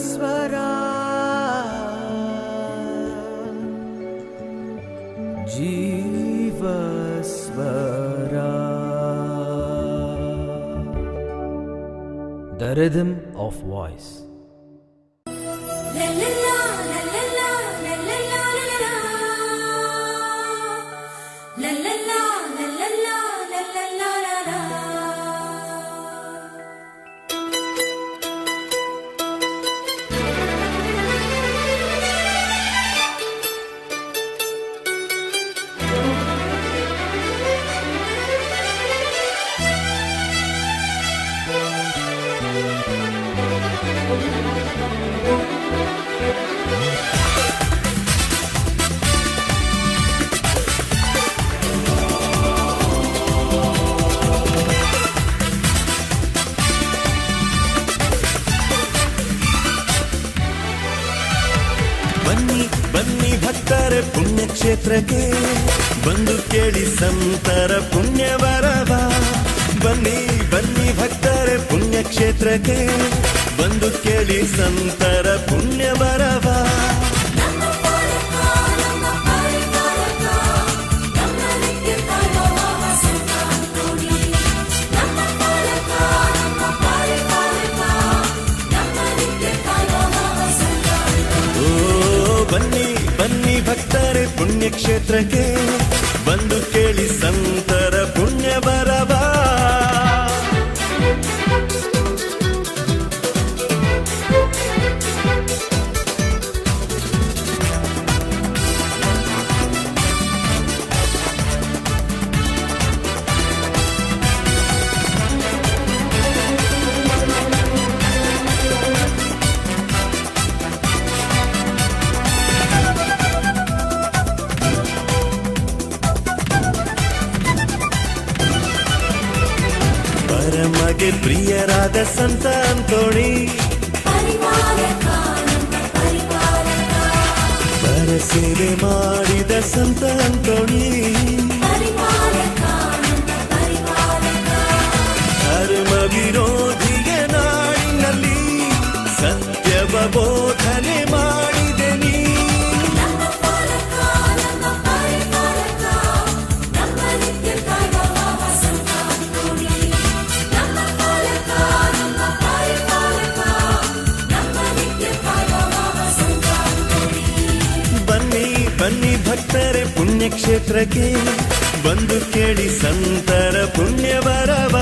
ಸ್ವರ ಜೀವ ಸ್ವರ The rhythm of voice. ಬನ್ನಿ ಬನ್ನಿ ಭಕ್ತರೆ ಪುಣ್ಯಕ್ಷೇತ್ರಕ್ಕೆ ಬಂದು ಕೇಳಿ ಸಂತರ ಪುಣ್ಯವರವ. ಬನ್ನಿ ಬನ್ನಿ ಭಕ್ತರೆ ಪುಣ್ಯಕ್ಷೇತ್ರಕ್ಕೆ ಬಂದು ಕೇಳಿ ಸಂತರ ಪುಣ್ಯವರವ. ಬನ್ನಿ ಬನ್ನಿ ಭಕ್ತರೆ ಪುಣ್ಯಕ್ಷೇತ್ರಕ್ಕೆ ಬಂದು ಕೇಳಿ ಸಂತರ ಪುಣ್ಯವರವ. ಪರಮಗೆ ಪ್ರಿಯರಾದ ಸಂತ ಅಂತೋಣಿ ಪರ ಸೇವೆ ಮಾಡಿದ ಸಂತ ಅಂತೋಣಿ ಧರ್ಮ ವಿರೋಧಿಯ ನಾಡಿನಲ್ಲಿ ಸತ್ಯವ ಬೋಧನೆ ಮಾಡಿದೆ ನೀ. ಬನ್ನಿ ಭಕ್ತರೆ ಪುಣ್ಯಕ್ಷೇತ್ರಕ್ಕೆ ಬಂದು ಕೇಳಿ ಸಂತರ ಪುಣ್ಯವರವ.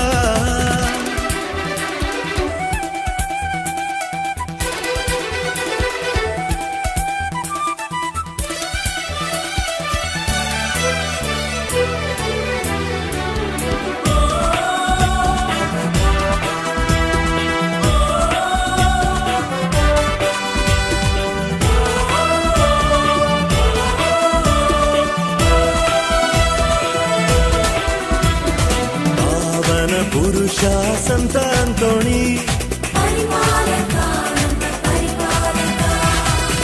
ಪುರುಷ ಸಂತ ಅಂತೋಣಿ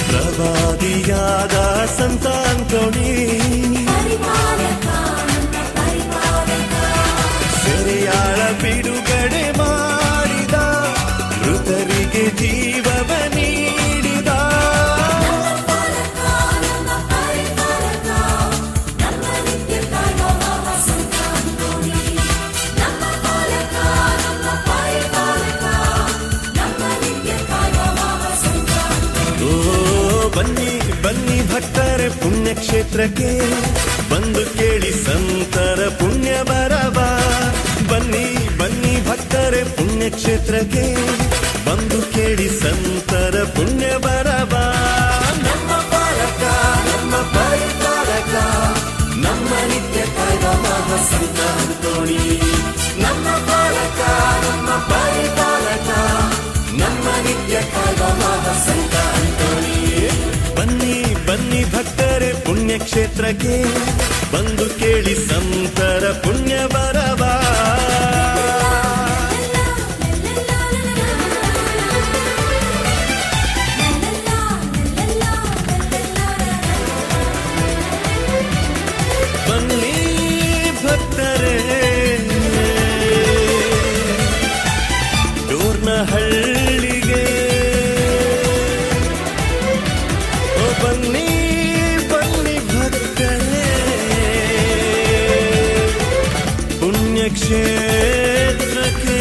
ಪ್ರವಾದಿಯಾದ ಸಂತ ಅಂತೋಣಿ ಸೆರೆಯಾಳ ಬಿಡುಗಡೆ ಮಾಡಿದ ಮೃತರಿಗೆ ಜೀವವ ನೀಡಿದ. ಬನ್ನಿ ಬನ್ನಿ ಭಕ್ತರೆ ಪುಣ್ಯಕ್ಷೇತ್ರಕ್ಕೆ ಬಂದು ಕೇಳಿ ಸಂತರ ಪುಣ್ಯವರವ. ಬನ್ನಿ ಬನ್ನಿ ಭಕ್ತರೆ ಪುಣ್ಯಕ್ಷೇತ್ರಕ್ಕೆ ಬಂದು ಕೇಳಿ ಸಂತರ ಪುಣ್ಯವರವ. ನಮ್ಮ ಪಾಲಕ ನಮ್ಮ ಪರಿಪಾಲಕ ನಮ್ಮ ನಿತ್ಯ ಕಾಯುವ ಸಂತ ಅಂತೋಣಿ. ನಮ್ಮ ಪಾಲಕ ನಮ್ಮ ಪರಿಪಾಲಕ ನಮ್ಮ ನಿತ್ಯ ಕಾಯುವ ಸಂತ ಅಂತೋಣಿ. ಬನ್ನಿ ಬನ್ನಿ ಭಕ್ತರೆ ಪುಣ್ಯಕ್ಷೇತ್ರಕ್ಕೆ ಬಂದು ಕೇಳಿ ಸಂತರ ಪುಣ್ಯವರವ. ಬನ್ನಿ ಭಕ್ತರೆ ಡೋರ್ನಹಳ್ಳಿಗೆ ಪುಣ್ಯಕ್ಷೇತ್ರಕ್ಕೆ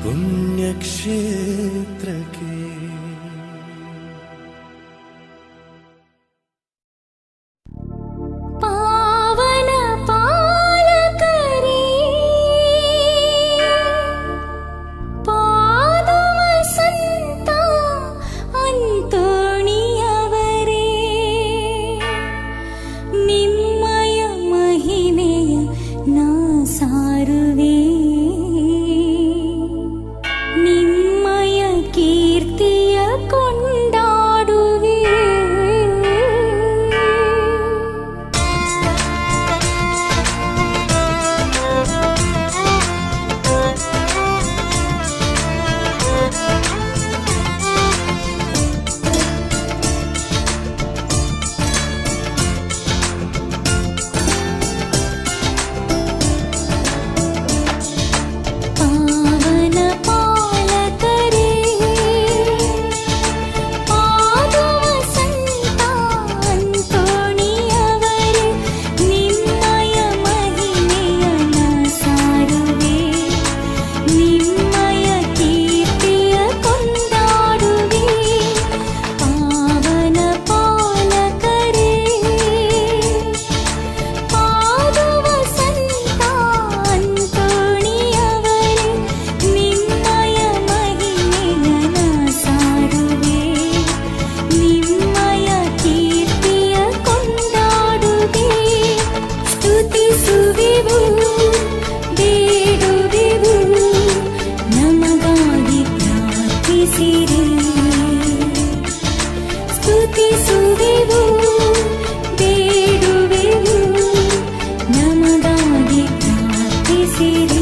ಪುಣ್ಯಕ್ಷೇತ್ರಕ್ಕೆ. ಪಾವನ ಪಾಲಕರೇ ಪಾದವ ಸಂತ ಅಂತೋಣಿಯವರೇ ನಿಮ್ಮಯ ಮಹಿಮೆಯ ನಾ ಸಾರುವೆ ನಿಮ್ಮಯ ಕೀರ್ತಿಯ ಕೊಂಡಾಡುವೆ. ಪಾವನ ಪಾಲಕರೇ ಪಾದವ ಸಂತ ಅಂತೋಣಿಯವರೇ ನಿಮ್ಮಯ ಮಹಿಮೆಯ ನಾ ಸಾರುವೆ ನಿಮ್ಮಯ ಕೀರ್ತಿಯ ಕೊಂಡಾಡುವೆ. ಪಾವನ ಪಾಲಕರೇ ಪಾದವ ಸಂತ ಅಂತೋಣಿಯವರೇ ನಿಮ್ಮಯ ಮಹಿಮೆಯ ನಾ ಸಾರುವೆ ನಿಮ್ಮಯ ಕೀರ್ತಿಯ ಕೊಂಡಾಡುವೆ. ಸ್ತುತಿಸುವೆವು ಬೇಡುವೆವು ನಮಗಾಗಿ ಪ್ರಾರ್ಥಿಸಿರಿ. ಸ್ತುತಿಸುವೆವು ಬೇಡುವೆವು ನಮಗಾಗಿ ಪ್ರಾರ್ಥಿಸಿರಿ.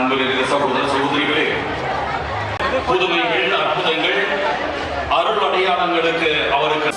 அன்பு நிறைந்த சகோதர சகோதரிகளே, புதுமைகள், அற்புதங்கள், அருள் அடையாளங்களுக்கு அவருக்கு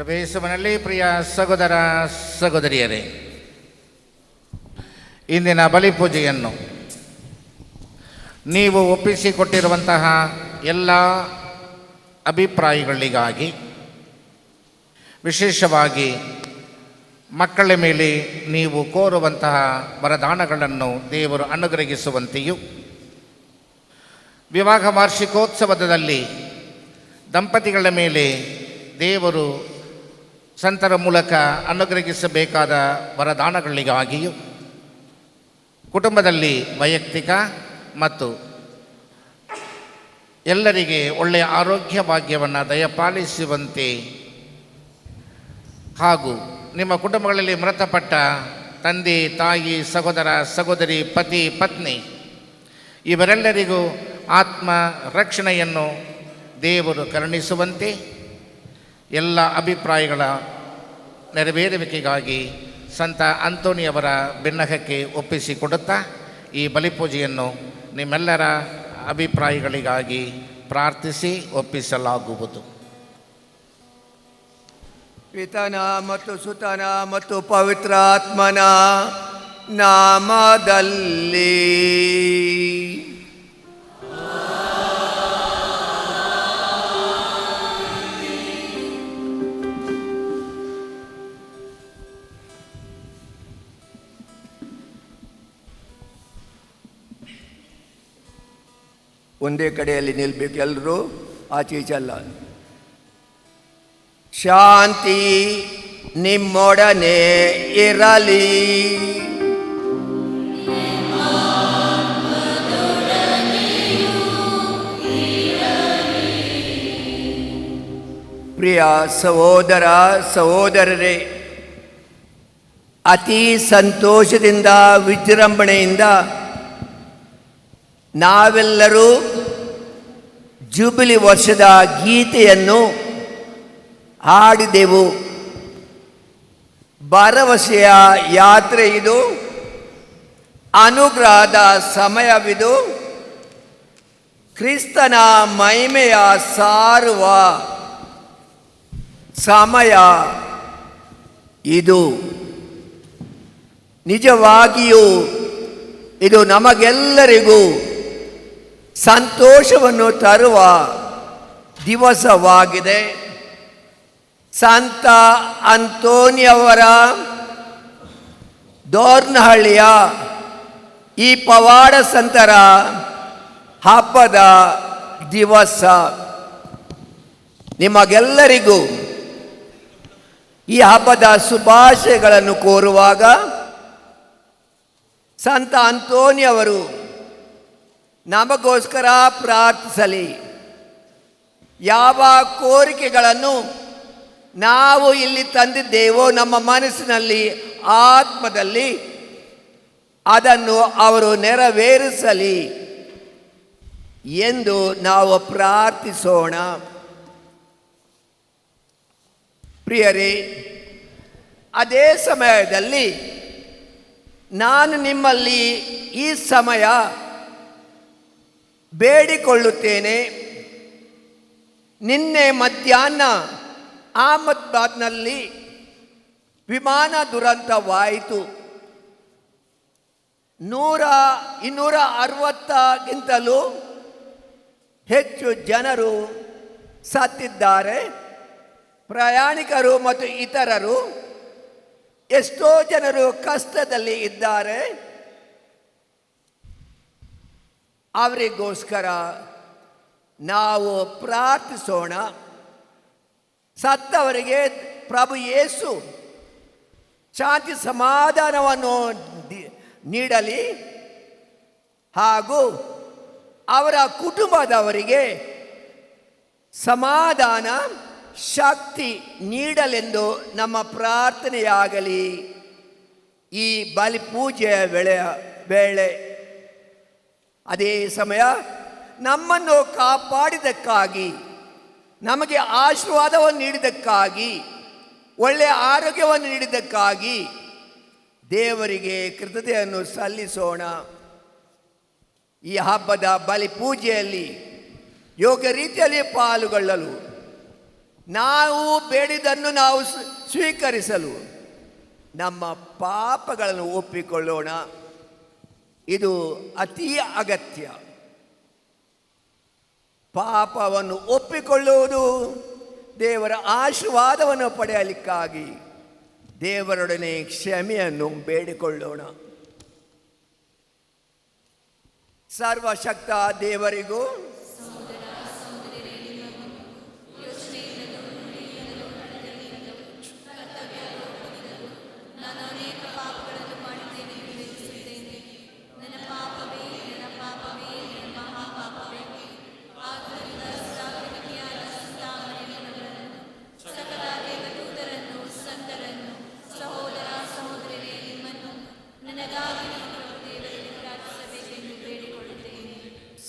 ಪ್ರವೇಶವನಲ್ಲಿ ಪ್ರಿಯ ಸಹೋದರ ಸಹೋದರಿಯರೇ, ಇಂದಿನ ಬಲಿಪೂಜೆಯನ್ನು ನೀವು ಒಪ್ಪಿಸಿಕೊಟ್ಟಿರುವಂತಹ ಎಲ್ಲ ಅಭಿಪ್ರಾಯಗಳಿಗಾಗಿ, ವಿಶೇಷವಾಗಿ ಮಕ್ಕಳ ಮೇಲೆ ನೀವು ಕೋರುವಂತಹ ವರದಾನಗಳನ್ನು ದೇವರು ಅನುಗ್ರಹಿಸುವಂತೆಯೂ, ವಿವಾಹ ವಾರ್ಷಿಕೋತ್ಸವದಲ್ಲಿ ದಂಪತಿಗಳ ಮೇಲೆ ದೇವರು ಸಂತರ ಮೂಲಕ ಅನುಗ್ರಹಿಸಬೇಕಾದ ವರದಾನಗಳಿಗಾಗಿಯೂ, ಕುಟುಂಬದಲ್ಲಿ ವೈಯಕ್ತಿಕ ಮತ್ತು ಎಲ್ಲರಿಗೆ ಒಳ್ಳೆಯ ಆರೋಗ್ಯ ಭಾಗ್ಯವನ್ನು ದಯಪಾಲಿಸುವಂತೆ ಹಾಗೂ ನಿಮ್ಮ ಕುಟುಂಬಗಳಲ್ಲಿ ಮೃತಪಟ್ಟ ತಂದೆ, ತಾಯಿ, ಸಹೋದರ, ಸಹೋದರಿ, ಪತಿ, ಪತ್ನಿ ಇವರೆಲ್ಲರಿಗೂ ಆತ್ಮ ರಕ್ಷಣೆಯನ್ನು ದೇವರು ಕರುಣಿಸುವಂತೆ ಎಲ್ಲ ಅಭಿಪ್ರಾಯಗಳ ನೆರವೇರುವಿಕೆಗಾಗಿ ಸಂತ ಅಂತೋನಿಯವರ ಬೆನ್ನಹಕ್ಕೆ ಒಪ್ಪಿಸಿಕೊಡುತ್ತಾ ಈ ಬಲಿಪೂಜೆಯನ್ನು ನಿಮ್ಮೆಲ್ಲರ ಅಭಿಪ್ರಾಯಗಳಿಗಾಗಿ ಪ್ರಾರ್ಥಿಸಿ ಒಪ್ಪಿಸಲಾಗುವುದು. ಪಿತನ ಮತ್ತು ಸುತನ ಮತ್ತು ಪವಿತ್ರಾತ್ಮನ ನಾಮದಲ್ಲಿ. ಒಂದೇ ಕಡೆಯಲ್ಲಿ ನಿಲ್ಬೇಕು, ಎಲ್ಲರೂ ಆಚೆ ಈಚೆ ಅಲ್ಲ. ಶಾಂತಿ ನಿಮ್ಮೊಡನೆ ಇರಲಿ. ಪ್ರಿಯ ಸಹೋದರ ಸಹೋದರರೇ, ಅತಿ ಸಂತೋಷದಿಂದ ವಿಜೃಂಭಣೆಯಿಂದ ನಾವೆಲ್ಲರೂ ಜೂಬಿಲಿ ವರ್ಷದ ಗೀತೆಯನ್ನು ಹಾಡಿದೆವು. ಭರವಸೆಯ ಯಾತ್ರೆ ಇದು, ಅನುಗ್ರಹದ ಸಮಯವಿದು, ಕ್ರಿಸ್ತನ ಮಹಿಮೆಯ ಸಾರುವ ಸಮಯ ಇದು. ನಿಜವಾಗಿಯೂ ಇದು ನಮಗೆಲ್ಲರಿಗೂ ಸಂತೋಷವನ್ನು ತರುವ ದಿವಸವಾಗಿದೆ. ಸಂತ ಅಂತೋನಿಯವರ ದೋರ್ನಹಳ್ಳಿಯ ಈ ಪವಾಡ ಸಂತರ ಹಬ್ಬದ ದಿವಸ. ನಿಮಗೆಲ್ಲರಿಗೂ ಈ ಹಬ್ಬದ ಶುಭಾಶಯಗಳನ್ನು ಕೋರುವಾಗ ಸಂತ ಅಂತೋನಿಯವರು ನಮಗೋಸ್ಕರ ಪ್ರಾರ್ಥಿಸಲಿ. ಯಾವ ಕೋರಿಕೆಗಳನ್ನು ನಾವು ಇಲ್ಲಿ ತಂದಿದ್ದೇವೋ ನಮ್ಮ ಮನಸ್ಸಿನಲ್ಲಿ, ಆತ್ಮದಲ್ಲಿ, ಅದನ್ನು ಅವರು ನೆರವೇರಿಸಲಿ ಎಂದು ನಾವು ಪ್ರಾರ್ಥಿಸೋಣ. ಪ್ರಿಯರೇ, ಅದೇ ಸಮಯದಲ್ಲಿ ನಾನು ನಿಮ್ಮಲ್ಲಿ ಈ ಸಮಯ ಬೇಡಿಕೊಳ್ಳುತ್ತೇನೆ. ನಿನ್ನೆ ಮಧ್ಯಾಹ್ನ ಅಹಮದಾಬಾದ್ನಲ್ಲಿ ವಿಮಾನ ದುರಂತವಾಯಿತು. 260ಗಿಂತಲೂ ಹೆಚ್ಚು ಜನರು ಸತ್ತಿದ್ದಾರೆ. ಪ್ರಯಾಣಿಕರು ಮತ್ತು ಇತರರು ಎಷ್ಟೋ ಜನರು ಕಷ್ಟದಲ್ಲಿ ಇದ್ದಾರೆ. ಅವರಿಗೋಸ್ಕರ ನಾವು ಪ್ರಾರ್ಥಿಸೋಣ. ಸತ್ತವರಿಗೆ ಪ್ರಭು ಯೇಸು ಶಾಂತಿ ಸಮಾಧಾನವನ್ನು ನೀಡಲಿ ಹಾಗೂ ಅವರ ಕುಟುಂಬದವರಿಗೆ ಸಮಾಧಾನ ಶಕ್ತಿ ನೀಡಲೆಂದು ನಮ್ಮ ಪ್ರಾರ್ಥನೆಯಾಗಲಿ. ಈ ಬಲಿಪೂಜೆಯ ವೇಳೆ ಅದೇ ಸಮಯ ನಮ್ಮನ್ನು ಕಾಪಾಡಿದ್ದಕ್ಕಾಗಿ, ನಮಗೆ ಆಶೀರ್ವಾದವನ್ನು ನೀಡಿದ್ದಕ್ಕಾಗಿ, ಒಳ್ಳೆಯ ಆರೋಗ್ಯವನ್ನು ನೀಡಿದ್ದಕ್ಕಾಗಿ ದೇವರಿಗೆ ಕೃತಜ್ಞತೆಯನ್ನು ಸಲ್ಲಿಸೋಣ. ಈ ಹಬ್ಬದ ಬಲಿಪೂಜೆಯಲ್ಲಿ ಯೋಗ್ಯ ರೀತಿಯಲ್ಲಿ ಪಾಲ್ಗೊಳ್ಳಲು ನಾವು ಬೇಡಿದ್ದನ್ನು ನಾವು ಸ್ವೀಕರಿಸಲು ನಮ್ಮ ಪಾಪಗಳನ್ನು ಒಪ್ಪಿಕೊಳ್ಳೋಣ. ಇದು ಅತಿ ಅಗತ್ಯ. ಪಾಪವನ್ನು ಒಪ್ಪಿಕೊಳ್ಳುವುದು ದೇವರ ಆಶೀರ್ವಾದವನ್ನು ಪಡೆಯಲಿಕ್ಕಾಗಿ ದೇವರೊಡನೆ ಕ್ಷಮೆಯನ್ನು ಬೇಡಿಕೊಳ್ಳೋಣ. ಸರ್ವಶಕ್ತ ದೇವರಿಗೂ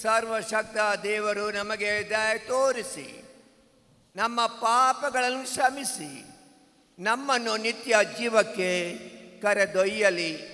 ಸರ್ವಶಕ್ತ ದೇವರು ನಮಗೆ ದಯ ತೋರಿಸಿ ನಮ್ಮ ಪಾಪಗಳನ್ನು ಕ್ಷಮಿಸಿ ನಮ್ಮನ್ನು ನಿತ್ಯ ಜೀವಕ್ಕೆ ಕರೆದೊಯ್ಯಲಿ.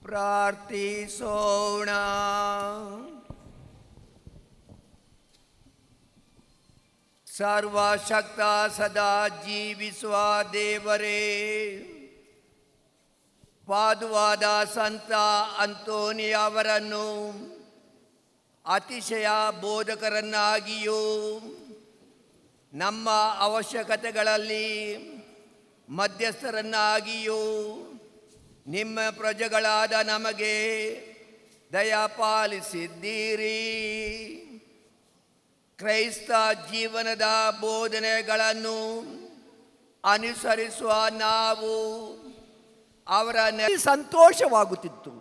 ಪ್ರಾರ್ಥಿಸೋಣ. ಸರ್ವಶಕ್ತ ಸದಾ ಜೀವಿಸುವ ದೇವರೇ, ಪಾದುವಾದ ಸಂತ ಅಂತೋನಿ ಅವರನ್ನು ಅತಿಶಯ ಬೋಧಕರನ್ನಾಗಿಯೂ ನಮ್ಮ ಅವಶ್ಯಕತೆಗಳಲ್ಲಿ ಮಧ್ಯಸ್ಥರನ್ನಾಗಿಯೂ ನಿಮ್ಮ ಪ್ರಜೆಗಳಾದ ನಮಗೆ ದಯಪಾಲಿಸಿದ್ದೀರಿ. ಕ್ರೈಸ್ತ ಜೀವನದ ಬೋಧನೆಗಳನ್ನು ಅನುಸರಿಸುವ ನಾವು ಅವರ ಸಂತೋಷವಾಗುತ್ತಿತ್ತು.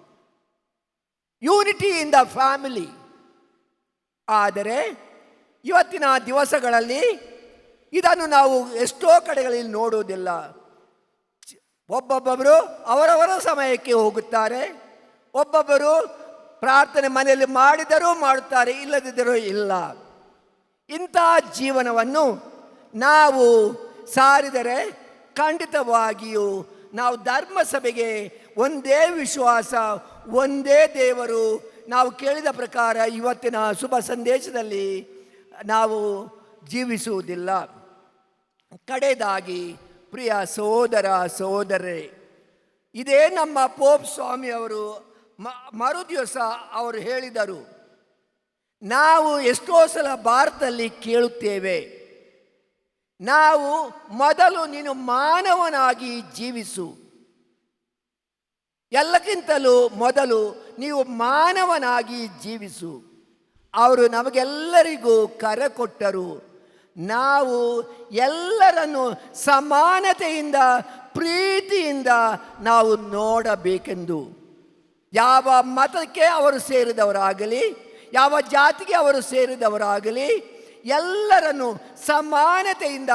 Unity in the family. ಆದರೆ ಇವತ್ತಿನ ದಿವಸಗಳಲ್ಲಿ ಇದನ್ನು ನಾವು ಎಷ್ಟೋ ಕಡೆಗಳಲ್ಲಿ ನೋಡುವುದಿಲ್ಲ. ಒಬ್ಬೊಬ್ಬರು ಅವರವರ ಸಮಯಕ್ಕೆ ಹೋಗುತ್ತಾರೆ, ಒಬ್ಬೊಬ್ಬರು ಪ್ರಾರ್ಥನೆ ಮನೆಯಲ್ಲಿ ಮಾಡಿದರೂ ಮಾಡುತ್ತಾರೆ, ಇಲ್ಲದಿದ್ದರೂ ಇಲ್ಲ. ಇಂಥ ಜೀವನವನ್ನು ನಾವು ಸಾರಿದರೆ ಖಂಡಿತವಾಗಿಯೂ ನಾವು ಧರ್ಮಸಭೆಗೆ ಒಂದೇ ವಿಶ್ವಾಸ, ಒಂದೇ ದೇವರು, ನಾವು ಕೇಳಿದ ಪ್ರಕಾರ ಇವತ್ತಿನ ಶುಭ ಸಂದೇಶದಲ್ಲಿ ನಾವು ಜೀವಿಸುವುದಿಲ್ಲ. ಕಡೆಯದಾಗಿ ಪ್ರಿಯ ಸಹೋದರ ಸಹೋದರರೇ, ಇದೇ ನಮ್ಮ ಪೋಪ್ ಸ್ವಾಮಿಯವರು ಮರುದಿವಸ ಅವರು ಹೇಳಿದರು, ನಾವು ಎಷ್ಟೋ ಸಲ ಭಾರತದಲ್ಲಿ ಕೇಳುತ್ತೇವೆ, ನಾವು ಮೊದಲು ನೀನು ಮಾನವನಾಗಿ ಜೀವಿಸು, ಎಲ್ಲಕ್ಕಿಂತಲೂ ಮೊದಲು ನೀವು ಮಾನವನಾಗಿ ಜೀವಿಸು. ಅವರು ನಮಗೆಲ್ಲರಿಗೂ ಕರೆ ಕೊಟ್ಟರು, ನಾವು ಎಲ್ಲರನ್ನು ಸಮಾನತೆಯಿಂದ ಪ್ರೀತಿಯಿಂದ ನಾವು ನೋಡಬೇಕೆಂದು. ಯಾವ ಮತಕ್ಕೆ ಅವರು ಸೇರಿದವರಾಗಲಿ, ಯಾವ ಜಾತಿಗೆ ಅವರು ಸೇರಿದವರಾಗಲಿ, ಎಲ್ಲರನ್ನು ಸಮಾನತೆಯಿಂದ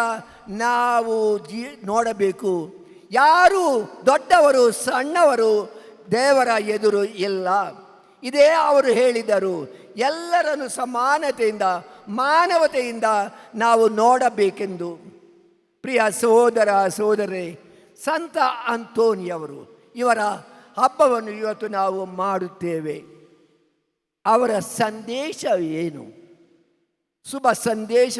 ನಾವು ನೋಡಬೇಕು. ಯಾರು ದೊಡ್ಡವರು ಸಣ್ಣವರು ದೇವರ ಎದುರು ಇಲ್ಲ. ಇದೇ ಅವರು ಹೇಳಿದರು, ಎಲ್ಲರನ್ನು ಸಮಾನತೆಯಿಂದ ಮಾನವತೆಯಿಂದ ನಾವು ನೋಡಬೇಕೆಂದು. ಪ್ರಿಯ ಸಹೋದರ ಸಹೋದರರೇ, ಸಂತ ಅಂತೋನಿಯವರು ಇವರ ಹಬ್ಬವನ್ನು ಇವತ್ತು ನಾವು ಮಾಡುತ್ತೇವೆ. ಅವರ ಸಂದೇಶ ಏನು? ಶುಭ ಸಂದೇಶ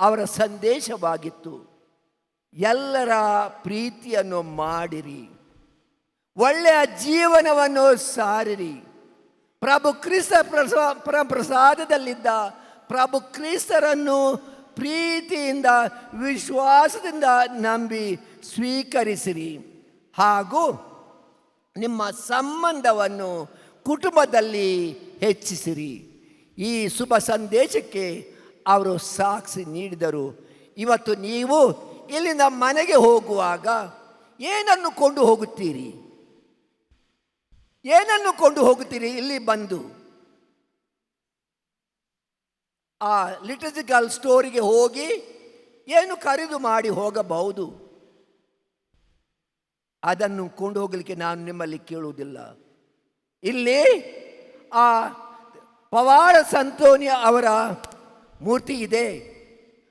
ಅವರ ಸಂದೇಶವಾಗಿತ್ತು. ಎಲ್ಲರ ಪ್ರೀತಿಯನ್ನು ಮಾಡಿರಿ, ಒಳ್ಳೆಯ ಜೀವನವನ್ನು ಸಾರಿರಿ. ಪ್ರಭು ಕ್ರಿಸ್ತ ಪ್ರಸಾದದಲ್ಲಿದ್ದ ಪ್ರಭು ಕ್ರಿಸ್ತರನ್ನು ಪ್ರೀತಿಯಿಂದ ವಿಶ್ವಾಸದಿಂದ ನಂಬಿ ಸ್ವೀಕರಿಸಿರಿ. ಹಾಗೂ ನಿಮ್ಮ ಸಂಬಂಧವನ್ನು ಕುಟುಂಬದಲ್ಲಿ ಹೆಚ್ಚಿಸಿರಿ. ಈ ಶುಭ ಸಂದೇಶಕ್ಕೆ ಅವರು ಸಾಕ್ಷಿ ನೀಡಿದರು. ಇವತ್ತು ನೀವು ಇಲ್ಲಿಂದ ಮನೆಗೆ ಹೋಗುವಾಗ ಏನನ್ನು ಕೊಂಡು ಹೋಗುತ್ತೀರಿ? ಏನನ್ನು ಕೊಂಡು ಹೋಗುತ್ತೀರಿ? ಇಲ್ಲಿ ಬಂದು ಆ ಲಿಟರ್ಜಿಕಲ್ ಸ್ಟೋರಿಗೆ ಹೋಗಿ ಏನು ಖರೀದು ಮಾಡಿ ಹೋಗಬಹುದು. ಅದನ್ನು ಕೊಂಡು ಹೋಗಲಿಕ್ಕೆ ನಾನು ನಿಮ್ಮಲ್ಲಿ ಕೇಳುವುದಿಲ್ಲ. ಇಲ್ಲಿ ಆ ಪವಾಡ ಸಂತೋನಿ ಅವರ ಮೂರ್ತಿ ಇದೆ.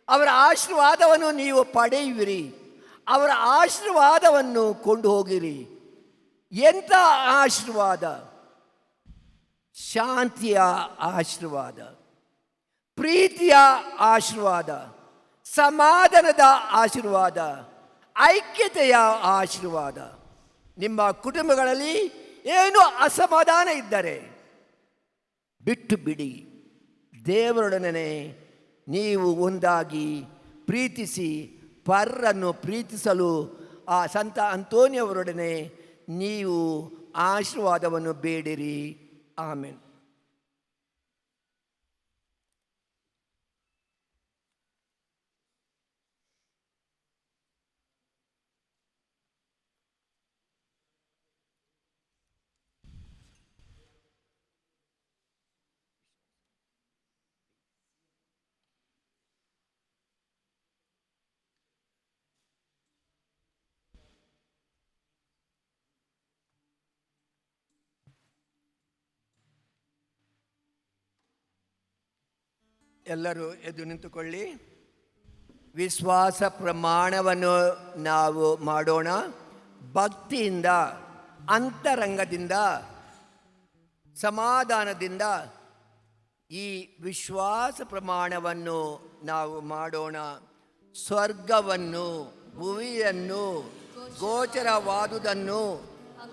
ಅವರ ಆಶೀರ್ವಾದವನ್ನು ನೀವು ಪಡೆಯುವಿರಿ. ಅವರ ಆಶೀರ್ವಾದವನ್ನು ಕೊಂಡು ಹೋಗಿರಿ. ಎಂಥ ಆಶೀರ್ವಾದ! ಶಾಂತಿಯ ಆಶೀರ್ವಾದ, ಪ್ರೀತಿಯ ಆಶೀರ್ವಾದ, ಸಮಾಧಾನದ ಆಶೀರ್ವಾದ, ಐಕ್ಯತೆಯ ಆಶೀರ್ವಾದ. ನಿಮ್ಮ ಕುಟುಂಬಗಳಲ್ಲಿ ಏನು ಅಸಮಾಧಾನ ಇದ್ದರೆ ಬಿಟ್ಟು ಬಿಡಿ. ದೇವರೊಡನೆ ನೀವು ಒಂದಾಗಿ ಪ್ರೀತಿಸಿ ಪರರನ್ನು ಪ್ರೀತಿಸಲು ಆ ಸಂತ ಅಂತೋನಿಯವರೊಡನೆ ನೀವು ಆಶೀರ್ವಾದವನ್ನು ಬೇಡಿರಿ. ಆಮೆನ್. ಎಲ್ಲರೂ ಎದ್ದು ನಿಂತುಕೊಳ್ಳಿ. ವಿಶ್ವಾಸ ಪ್ರಮಾಣವನ್ನು ನಾವು ಮಾಡೋಣ. ಭಕ್ತಿಯಿಂದ ಅಂತರಂಗದಿಂದ ಸಮಾಧಾನದಿಂದ ಈ ವಿಶ್ವಾಸ ಪ್ರಮಾಣವನ್ನು ನಾವು ಮಾಡೋಣ. ಸ್ವರ್ಗವನ್ನು, ಭುವಿಯನ್ನು, ಗೋಚರವಾದುದನ್ನು,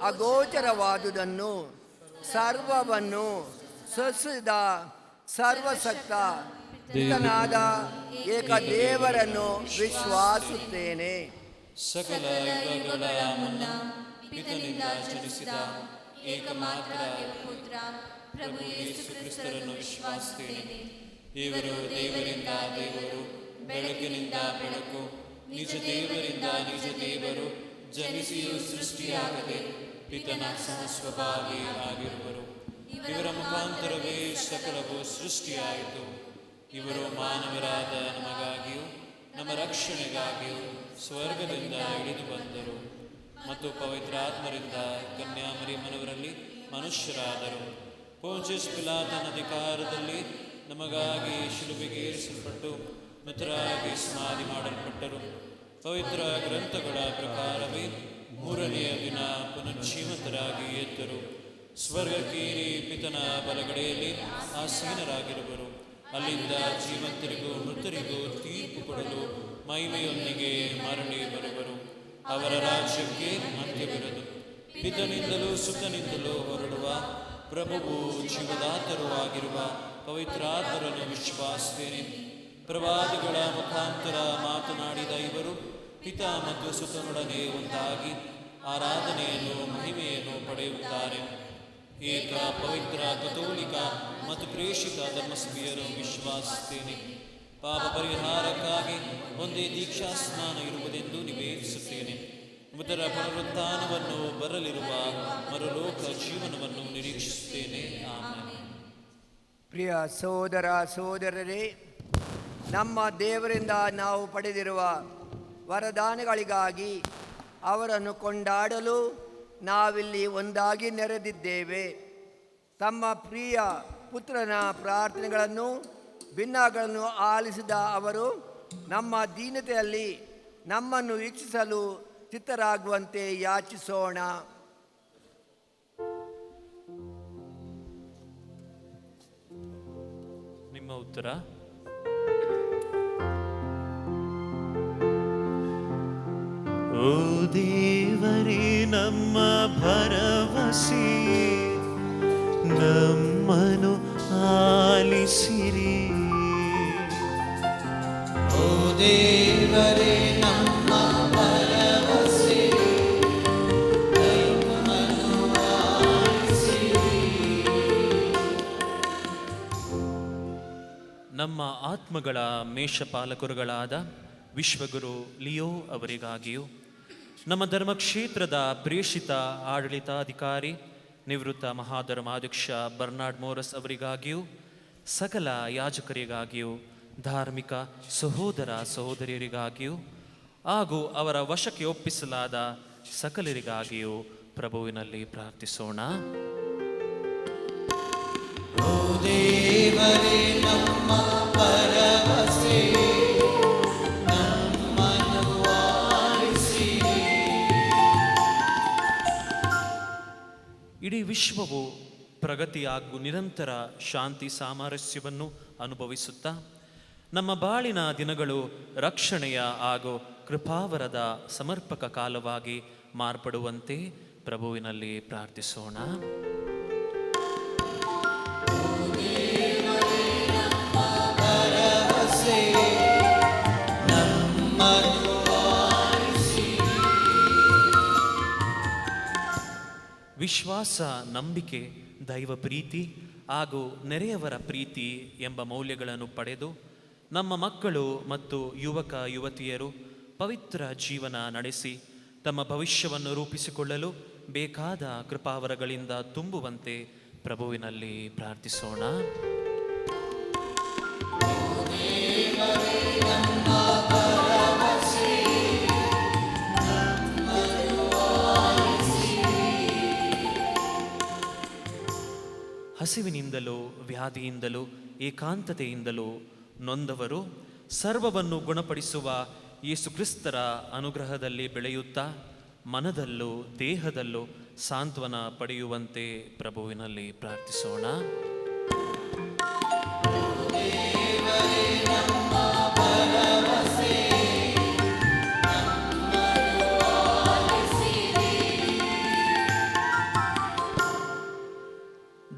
ಅಗೋಚರವಾದುದನ್ನು, ಸರ್ವವನ್ನು ಸೃಷ್ಟಿಸಿದ ಸರ್ವಶಕ್ತ ಪಿತನಾದ ಏಕ ದೇವರನ್ನು ವಿಶ್ವಾಸುತ್ತೇನೆ. ಸಕಲ ಯುಗಗಳ ಮುನ್ನ ಪಿತನಿಂದ ಜನಿಸಿದ ಏಕಮಾತ್ರ ಪುತ್ರ ಪ್ರಭು ಯೇಸು ಕ್ರಿಸ್ತರನ್ನು ವಿಶ್ವಾಸುತ್ತೇನೆ. ಇವರು ದೇವರಿಂದ ದೇವರು, ಬೆಳಕಿನಿಂದ ಬೆಳಕು, ನಿಜ ದೇವರಿಂದ ನಿಜ ದೇವರು, ಜನಿಸಿಯೂ ಸೃಷ್ಟಿಯಾಗದೆ ಪಿತನ ಸಹಸ್ವಭಾವಿ ಆಗಿರುವರು. ಇವರ ಮುಖಾಂತರವೇ ಸಕಲವು ಸೃಷ್ಟಿಯಾಯಿತು. ಇವರು ಮಾನವರಾದ ನಮಗಾಗಿಯೂ ನಮ್ಮ ರಕ್ಷಣೆಗಾಗಿಯೂ ಸ್ವರ್ಗದಿಂದ ಇಳಿದು ಬಂದರು ಮತ್ತು ಪವಿತ್ರಾತ್ಮರಿಂದ ಕನ್ಯಾಮರಿಯಮ್ಮನವರಲ್ಲಿ ಮನುಷ್ಯರಾದರು. ಪೋಂಚಸ್ ಪಿಲಾತನ ಅಧಿಕಾರದಲ್ಲಿ ನಮಗಾಗಿ ಶಿಲುಬೆಗೆ ಏರಿಸಲ್ಪಟ್ಟು ಮೃತರಾಗಿ ಸಮಾಧಿ ಮಾಡಲ್ಪಟ್ಟರು. ಪವಿತ್ರ ಗ್ರಂಥಗಳ ಪ್ರಕಾರವೇ ಮೂರನೆಯ ದಿನ ಪುನರ್ಜೀವಂತರಾಗಿ ಎದ್ದರು. ಸ್ವರ್ಗಕ್ಕೇರಿ ಪಿತನ ಬಲಗಡೆಯಲ್ಲಿ ಆಸೀನರಾಗಿರುವರು. ಅಲ್ಲಿಂದ ಜೀವಂತರಿಗೂ ಮೃತರಿಗೂ ತೀರ್ಪು ಕೊಡಲು ಮಹಿಮೆಯೊಂದಿಗೆ ಮರಳಿ ಬರುವರು. ಅವರ ರಾಜ್ಯಕ್ಕೆ ಅಂತ್ಯವಿರದು. ಪಿತನಿಂದಲೂ ಸುತನಿಂದಲೂ ಹೊರಡುವ ಪ್ರಭುವು ಜೀವದಾತರೂ ಆಗಿರುವ ಪವಿತ್ರಾತ್ಮರನ್ನು ವಿಶ್ವಾಸುತ್ತೇನೆ. ಪ್ರವಾದಿಗಳ ಮುಖಾಂತರ ಮಾತನಾಡಿದ ಇವರು ಪಿತ ಮತ್ತು ಸುತನೊಡನೆ ಒಂದಾಗಿ ಆರಾಧನೆಯನ್ನು ಮಹಿಮೆಯನ್ನು ಪಡೆಯುತ್ತಾರೆ. ಏಕ ಪವಿತ್ರ ಕಥೋಲಿಕ ಮತ್ತು ಪ್ರೇಷಿತ ಧರ್ಮಸಭೆಯನ್ನು ವಿಶ್ವಾಸುತ್ತೇನೆ. ಪಾಪ ಪರಿಹಾರಕ್ಕಾಗಿ ಒಂದೇ ದೀಕ್ಷಾ ಸ್ನಾನ ಇರುವುದೆಂದು ನಿವೇದಿಸುತ್ತೇನೆ. ಮೃತರ ಪುನರುತ್ಥಾನವನ್ನು, ಬರಲಿರುವ ಮರುಲೋಕ ಜೀವನವನ್ನು ನಿರೀಕ್ಷಿಸುತ್ತೇನೆ. ಆಮೆನ್. ಪ್ರಿಯ ಸಹೋದರ ಸಹೋದರರೇ, ನಮ್ಮ ದೇವರಿಂದ ನಾವು ಪಡೆದಿರುವ ವರದಾನಗಳಿಗಾಗಿ ಅವರನ್ನು ಕೊಂಡಾಡಲು ನಾವಿಲ್ಲಿ ಒಂದಾಗಿ ನೆರೆದಿದ್ದೇವೆ. ತಮ್ಮ ಪ್ರಿಯ ಪುತ್ರನ ಪ್ರಾರ್ಥನೆಗಳನ್ನು ಭಿನ್ನಗಳನ್ನು ಆಲಿಸಿದ ಅವರು ನಮ್ಮ ದೀನತೆಯಲ್ಲಿ ನಮ್ಮನ್ನು ವೀಕ್ಷಿಸಲು ಚಿತ್ತರಾಗುವಂತೆ ಯಾಚಿಸೋಣ. ನಿಮ್ಮ ಉತ್ತರ. ಓ ದೇವರೇ ನಮ್ಮ ಭರವಸೆ, ನಮ್ಮನು ಆಲಿಸಿರಿ. ಓ ದೇವರೇ ನಮ್ಮ ಭರವಸೆ, ನಮ್ಮನು ಆಲಿಸಿರಿ. ನಮ್ಮ ಆತ್ಮಗಳ ಮೇಷಪಾಲಕರುಗಳಾದ ವಿಶ್ವಗುರು ಲಿಯೋ ಅವರಿಗಾಗಿಯೂ, ನಮ್ಮ ಧರ್ಮಕ್ಷೇತ್ರದ ಪ್ರೇಷಿತ ಆಡಳಿತಾಧಿಕಾರಿ ನಿವೃತ್ತ ಮಹಾಧರ್ಮಾಧ್ಯಕ್ಷ ಬರ್ನಾರ್ಡ್ ಮೋರಸ್ ಅವರಿಗಾಗಿಯೂ, ಸಕಲ ಯಾಜಕರಿಗಾಗಿಯೂ, ಧಾರ್ಮಿಕ ಸಹೋದರ ಸಹೋದರಿಯರಿಗಾಗಿಯೂ ಹಾಗೂ ಅವರ ವಶಕ್ಕೆ ಒಪ್ಪಿಸಲಾದ ಸಕಲರಿಗಾಗಿಯೂ ಪ್ರಭುವಿನಲ್ಲಿ ಪ್ರಾರ್ಥಿಸೋಣ. ಓ ದೇವರೇ ನಮ್ಮ ಭರವಸೆ, ನಮ್ಮನು ಆಲಿಸಿರಿ. ಇಡೀ ವಿಶ್ವವು ಪ್ರಗತಿ ಹಾಗೂ ನಿರಂತರ ಶಾಂತಿ ಸಾಮರಸ್ಯವನ್ನು ಅನುಭವಿಸುತ್ತಾ ನಮ್ಮ ಬಾಳಿನ ದಿನಗಳು ರಕ್ಷಣೆಯ ಹಾಗೂ ಕೃಪಾವರದ ಸಮರ್ಪಕ ಕಾಲವಾಗಿ ಮಾರ್ಪಡುವಂತೆ ಪ್ರಭುವಿನಲ್ಲಿ ಪ್ರಾರ್ಥಿಸೋಣ. ವಿಶ್ವಾಸ, ನಂಬಿಕೆ, ದೈವ ಪ್ರೀತಿ ಹಾಗೂ ನೆರೆಯವರ ಪ್ರೀತಿ ಎಂಬ ಮೌಲ್ಯಗಳನ್ನು ಪಡೆದು ನಮ್ಮ ಮಕ್ಕಳು ಮತ್ತು ಯುವಕ ಯುವತಿಯರು ಪವಿತ್ರ ಜೀವನ ನಡೆಸಿ ತಮ್ಮ ಭವಿಷ್ಯವನ್ನು ರೂಪಿಸಿಕೊಳ್ಳಲು ಬೇಕಾದ ಕೃಪಾವರಗಳಿಂದ ತುಂಬುವಂತೆ ಪ್ರಭುವಿನಲ್ಲಿ ಪ್ರಾರ್ಥಿಸೋಣ. ಹಸಿವಿನಿಂದಲೂ ವ್ಯಾಧಿಯಿಂದಲೂ ಏಕಾಂತತೆಯಿಂದಲೂ ನೊಂದವರು ಸರ್ವವನ್ನು ಗುಣಪಡಿಸುವ ಯೇಸು ಕ್ರಿಸ್ತರ ಅನುಗ್ರಹದಲ್ಲಿ ಬೆಳೆಯುತ್ತಾ ಮನದಲ್ಲೂ ದೇಹದಲ್ಲೂ ಸಾಂತ್ವನ ಪಡೆಯುವಂತೆ ಪ್ರಭುವಿನಲ್ಲಿ ಪ್ರಾರ್ಥಿಸೋಣ.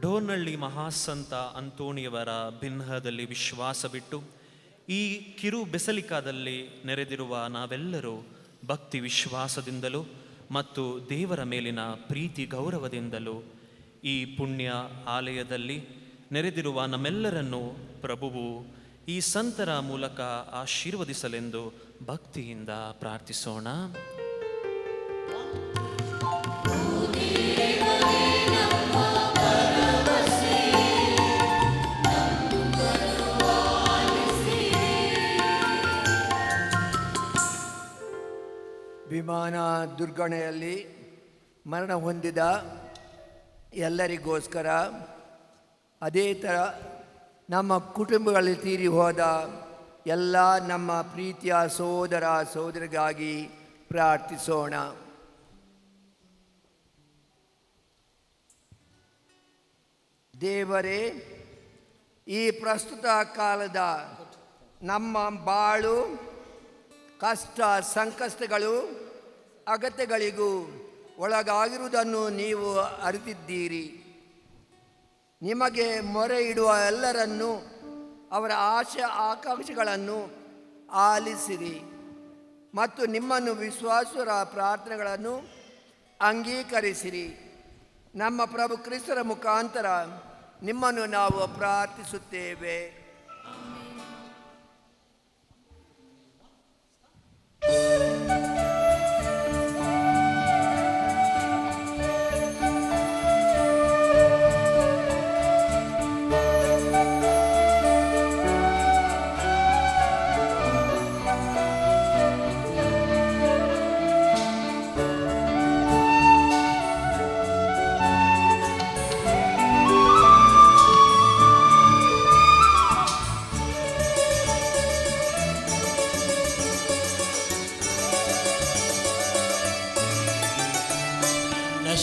ಡೋರ್ನಳ್ಳಿ ಮಹಾಸಂತ ಅಂತೋಣಿಯವರ ಬಿನ್ನಹದಲ್ಲಿ ವಿಶ್ವಾಸ ಬಿಟ್ಟು ಈ ಕಿರು ಬೆಸಲಿಕಾದಲ್ಲಿ ನೆರೆದಿರುವ ನಾವೆಲ್ಲರೂ ಭಕ್ತಿ ವಿಶ್ವಾಸದಿಂದಲೂ ಮತ್ತು ದೇವರ ಮೇಲಿನ ಪ್ರೀತಿ ಗೌರವದಿಂದಲೂ ಈ ಪುಣ್ಯ ಆಲಯದಲ್ಲಿ ನೆರೆದಿರುವ ನಮ್ಮೆಲ್ಲರನ್ನು ಪ್ರಭುವು ಈ ಸಂತರ ಮೂಲಕ ಆಶೀರ್ವದಿಸಲೆಂದು ಭಕ್ತಿಯಿಂದ ಪ್ರಾರ್ಥಿಸೋಣ. ವಿಮಾನ ದುರ್ಘಟನೆಯಲ್ಲಿ ಮರಣ ಹೊಂದಿದ ಎಲ್ಲರಿಗೋಸ್ಕರ, ಅದೇ ಥರ ನಮ್ಮ ಕುಟುಂಬಗಳಲ್ಲಿ ತೀರಿ ಹೋದ ಎಲ್ಲ ನಮ್ಮ ಪ್ರೀತಿಯ ಸೋದರ ಸೋದರಿಗಾಗಿ ಪ್ರಾರ್ಥಿಸೋಣ. ದೇವರೇ, ಈ ಪ್ರಸ್ತುತ ಕಾಲದ ನಮ್ಮ ಬಾಳು ಕಷ್ಟ ಸಂಕಷ್ಟಗಳು ಅಗತ್ಯಗಳಿಗೂ ಒಳಗಾಗಿರುವುದನ್ನು ನೀವು ಅರಿತಿದ್ದೀರಿ. ನಿಮಗೆ ಮೊರೆ ಇಡುವ ಎಲ್ಲರನ್ನೂ ಅವರ ಆಶೆ ಆಕಾಂಕ್ಷೆಗಳನ್ನು ಆಲಿಸಿರಿ ಮತ್ತು ನಿಮ್ಮನ್ನು ವಿಶ್ವಾಸರ ಪ್ರಾರ್ಥನೆಗಳನ್ನು ಅಂಗೀಕರಿಸಿರಿ. ನಮ್ಮ ಪ್ರಭು ಕ್ರಿಸ್ತರ ಮುಖಾಂತರ ನಿಮ್ಮನ್ನು ನಾವು ಪ್ರಾರ್ಥಿಸುತ್ತೇವೆ.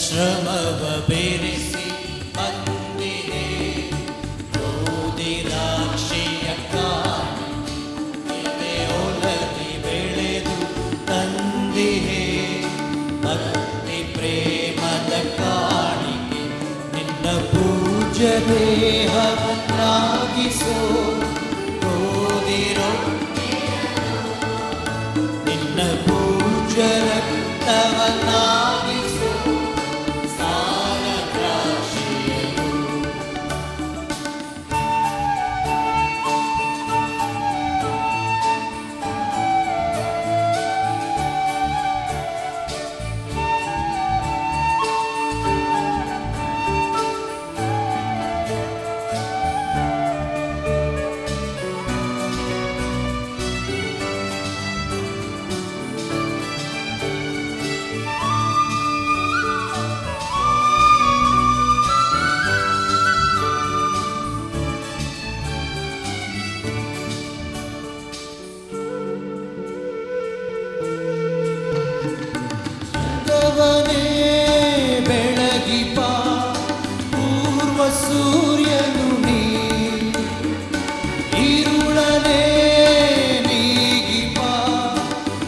ಶ್ರಮವ ಬೆರೆಸಿ ಬಂದಿರೆ ಗೋಧಿರಾಕ್ಷಿಯ ಕಾಣಿಕೆ ಒಲದಿ ಬೆಳೆದು ತಂದಿಹೆ ಭಕ್ತಿ ಪ್ರೇಮದ ಕಾಣಿಕೆ ನಿನ್ನ ಪೂಜ್ಯ ದೇಹವನ್ನಾಗಿಸೋ ಗೋಧಿರೋ ನಿನ್ನ ಪೂಜ್ಯ ರಕ್ತವನ್ನಾಗಿಸೋ ಬೆಳಗಿಪ ಪೂರ್ವ ಸೂರ್ಯನು ನೀ ಇರುಳನೇ ನೀಗಿಪ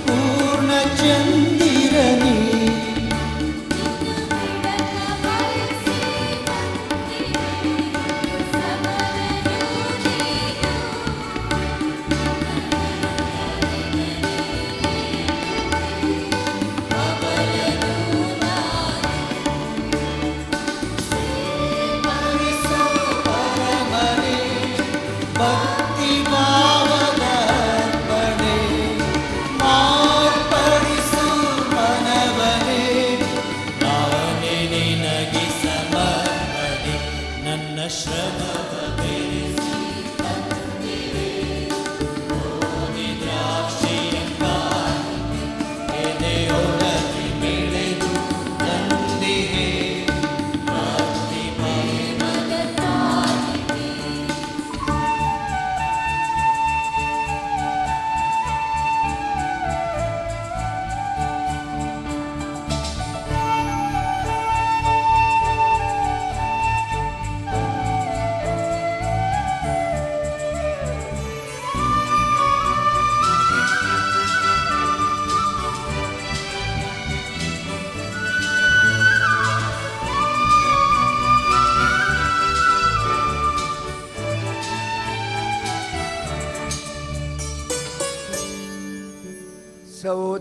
ಪೂರ್ಣ ಚಂದಿರನಿ ಭಕ್ತಿ ಭಾವದ ಅರ್ಪಣೆ ಮಾರ್ಪಡಿಸು ಮನವನೇ ನಾನೇ ನಿನಗೆ ಸಮರ್ಪಣೆ ನನ್ನ ಶ್ರಮವ ಬೆರೆಸಿ ತಂದಿರೆ ಗೋಧಿ ದ್ರಾಕ್ಷಿಯ ಕಾಣಿಕೆ ಎದೆಯೊಳಗೆ ಬೆಳೆದು ತಂದಿಹೆ ಭಕ್ತಿ ಪ್ರೇಮದ ಕಾಣಿಕೆ.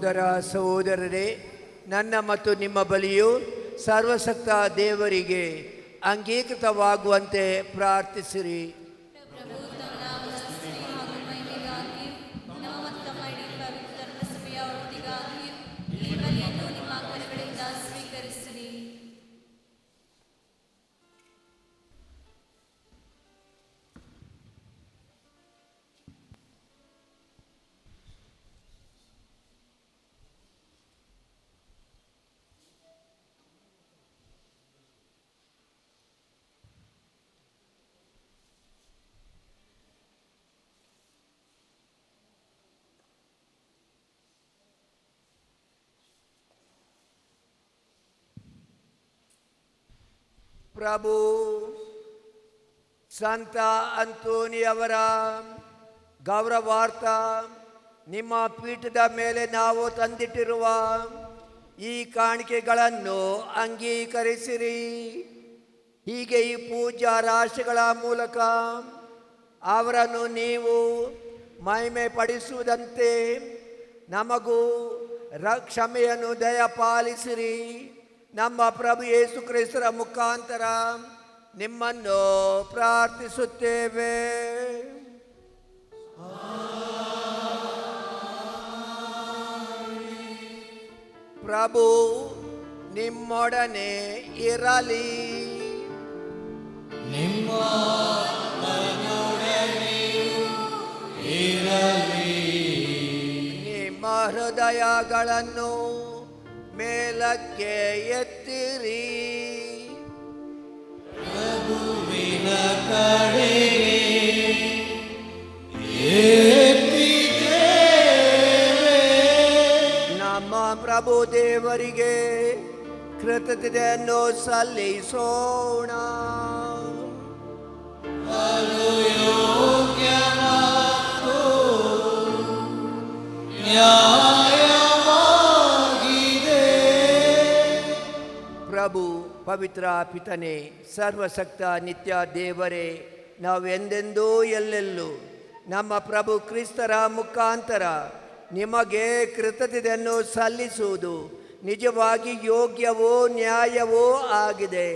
ಸಹೋದರ ಸಹೋದರರೇ, ನನ್ನ ಮತ್ತು ನಿಮ್ಮ ಬಲಿಯು ಸರ್ವಸಕ್ತ ದೇವರಿಗೆ ಅಂಗೀಕೃತವಾಗುವಂತೆ ಪ್ರಾರ್ಥಿಸಿರಿ. ಪ್ರಭು ಸಂತ ಅಂತೋನಿಯವರ ಗೌರವಾರ್ಥ ನಿಮ್ಮ ಪೀಠದ ಮೇಲೆ ನಾವು ತಂದಿಟ್ಟಿರುವ ಈ ಕಾಣಿಕೆಗಳನ್ನು ಅಂಗೀಕರಿಸಿರಿ. ಹೀಗೆ ಈ ಪೂಜಾ ರಾಶಿಗಳ ಮೂಲಕ ಅವರನ್ನು ನೀವು ಮಹಿಮೆ ಪಡಿಸುವುದಂತೆ ನಮಗೂ ಕ್ಷಮೆಯನ್ನು ದಯಪಾಲಿಸಿರಿ. ನಮ್ಮ ಪ್ರಭು ಯೇಸು ಕ್ರಿಸ್ತರ ಮುಖಾಂತರ ನಿಮ್ಮನ್ನು ಪ್ರಾರ್ಥಿಸುತ್ತೇವೆ. ಪ್ರಭು ನಿಮ್ಮೊಡನೆ ಇರಲಿ. ನಿಮ್ಮ ಇರಲಿ. ನಿಮ್ಮ ಹೃದಯಗಳನ್ನು ಮೇಲಕ್ಕೆ ಎತ್ತಿರಿ. ಪ್ರಭುವಿನ ಕಡೆಗೆ ಎತ್ತಿದ್ದೇವೆ. ನಮ್ಮ ಪ್ರಭು ದೇವರಿಗೆ ಕೃತಜ್ಞತೆಯನ್ನು ಸಲ್ಲಿಸೋಣ. ಅದು ಯೋಗ್ಯ ಮತ್ತು ನ್ಯಾಯವಾಗಿದೆ. ಪ್ರಭು ಪವಿತ್ರ ಪಿತನೆ, ಸರ್ವಶಕ್ತ ನಿತ್ಯ ದೇವರೇ, ನಾವು ಎಂದೆಂದೂ ಎಲ್ಲೆಲ್ಲೂ ನಮ್ಮ ಪ್ರಭು ಕ್ರಿಸ್ತರ ಮುಖಾಂತರ ನಿಮಗೆ ಕೃತಜ್ಞತೆಯನ್ನು ಸಲ್ಲಿಸುವುದು ನಿಜವಾಗಿ ಯೋಗ್ಯವೂ ನ್ಯಾಯವೂ ಆಗಿದೆ.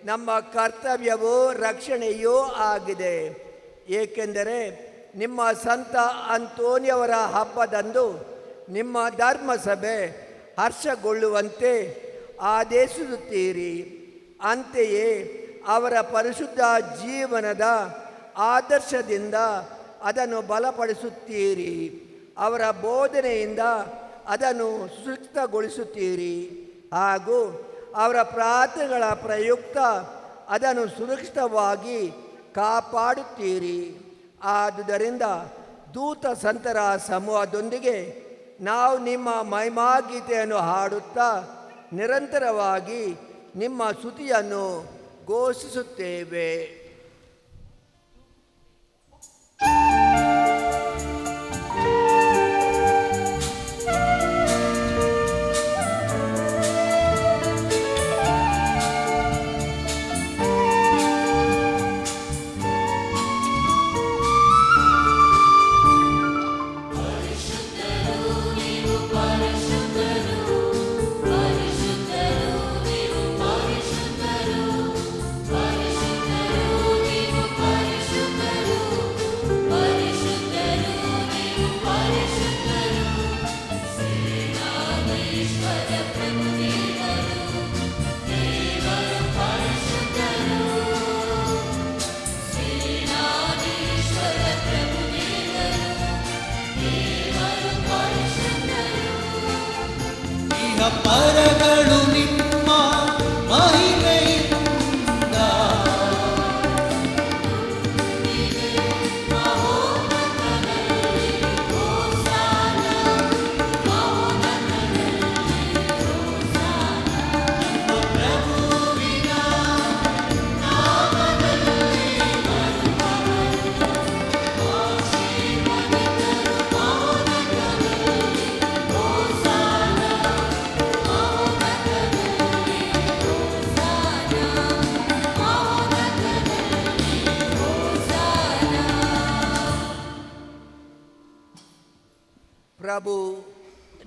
ನಮ್ಮ ಕರ್ತವ್ಯವೂ ರಕ್ಷಣೆಯೂ ಆಗಿದೆ. ಏಕೆಂದರೆ ನಿಮ್ಮ ಸಂತ ಅಂತೋನಿಯವರ ಹಬ್ಬದಂದು ನಿಮ್ಮ ಧರ್ಮಸಭೆ ಹರ್ಷಗೊಳ್ಳುವಂತೆ ಆದೇಶಿಸುತ್ತೀರಿ. ಅಂತೆಯೇ ಅವರ ಪರಿಶುದ್ಧ ಜೀವನದ ಆದರ್ಶದಿಂದ ಅದನ್ನು ಬಲಪಡಿಸುತ್ತೀರಿ. ಅವರ ಬೋಧನೆಯಿಂದ ಅದನ್ನು ಸುರಕ್ಷಿತಗೊಳಿಸುತ್ತೀರಿ ಹಾಗೂ ಅವರ ಪ್ರಾರ್ಥನೆಗಳ ಪ್ರಯುಕ್ತ ಅದನ್ನು ಸುರಕ್ಷಿತವಾಗಿ ಕಾಪಾಡುತ್ತೀರಿ. ಆದುದರಿಂದ ದೂತ ಸಂತರ ಸಮೂಹದೊಂದಿಗೆ ನಾವು ನಿಮ್ಮ ಮಹಿಮಾಗೀತೆಯನ್ನು ಹಾಡುತ್ತಾ ನಿರಂತರವಾಗಿ ನಿಮ್ಮ ಸ್ತುತಿಯನ್ನು ಘೋಷಿಸುತ್ತೇವೆ. ಪರಿಶುದ್ಧರು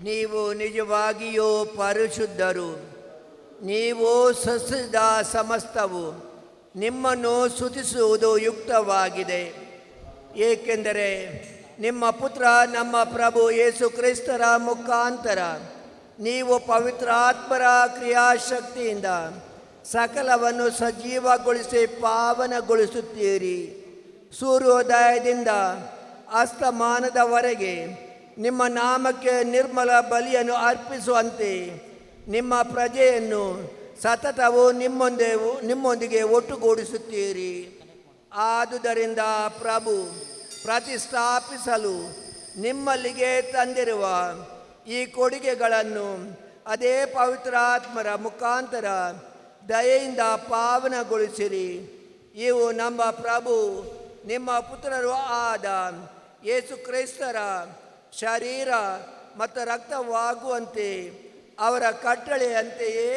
ನೀವು ನಿಜವಾಗಿಯೂ ಪರಿಶುದ್ಧರು. ನೀವು ಸೃಷ್ಟಿಸಿದ ಸಮಸ್ತವು ನಿಮ್ಮನ್ನು ಸ್ತುತಿಸುವುದು ಯುಕ್ತವಾಗಿದೆ, ಏಕೆಂದರೆ ನಿಮ್ಮ ಪುತ್ರ ನಮ್ಮ ಪ್ರಭು ಯೇಸು ಕ್ರಿಸ್ತರ ಮುಖಾಂತರ ನೀವು ಪವಿತ್ರಾತ್ಮರ ಕ್ರಿಯಾಶಕ್ತಿಯಿಂದ ಸಕಲವನ್ನು ಸಜೀವಗೊಳಿಸಿ ಪಾವನಗೊಳಿಸುತ್ತೀರಿ. ಸೂರ್ಯೋದಯದಿಂದ ಅಸ್ತಮಾನದವರೆಗೆ ನಿಮ್ಮ ನಾಮಕ್ಕೆ ನಿರ್ಮಲ ಬಲಿಯನ್ನು ಅರ್ಪಿಸುವಂತೆ ನಿಮ್ಮ ಪ್ರಜೆಯನ್ನು ಸತತವು ನಿಮ್ಮೊಂದಿಗೆ ಒಟ್ಟುಗೂಡಿಸುತ್ತೀರಿ. ಆದುದರಿಂದ ಪ್ರಭು ಪ್ರತಿಷ್ಠಾಪಿಸಲು ನಿಮ್ಮಲ್ಲಿಗೆ ತಂದಿರುವ ಈ ಕೊಡುಗೆಗಳನ್ನು ಅದೇ ಪವಿತ್ರಾತ್ಮರ ಮುಖಾಂತರ ದಯೆಯಿಂದ ಪಾವನಗೊಳಿಸಿರಿ. ಇವು ನಮ್ಮ ಪ್ರಭು ನಿಮ್ಮ ಪುತ್ರರು ಆದ ಯೇಸು ಕ್ರಿಸ್ತರ ಶರೀರ ಮತ್ತು ರಕ್ತವಾಗುವಂತೆ ಅವರ ಕಟ್ಟಳೆಯಂತೆಯೇ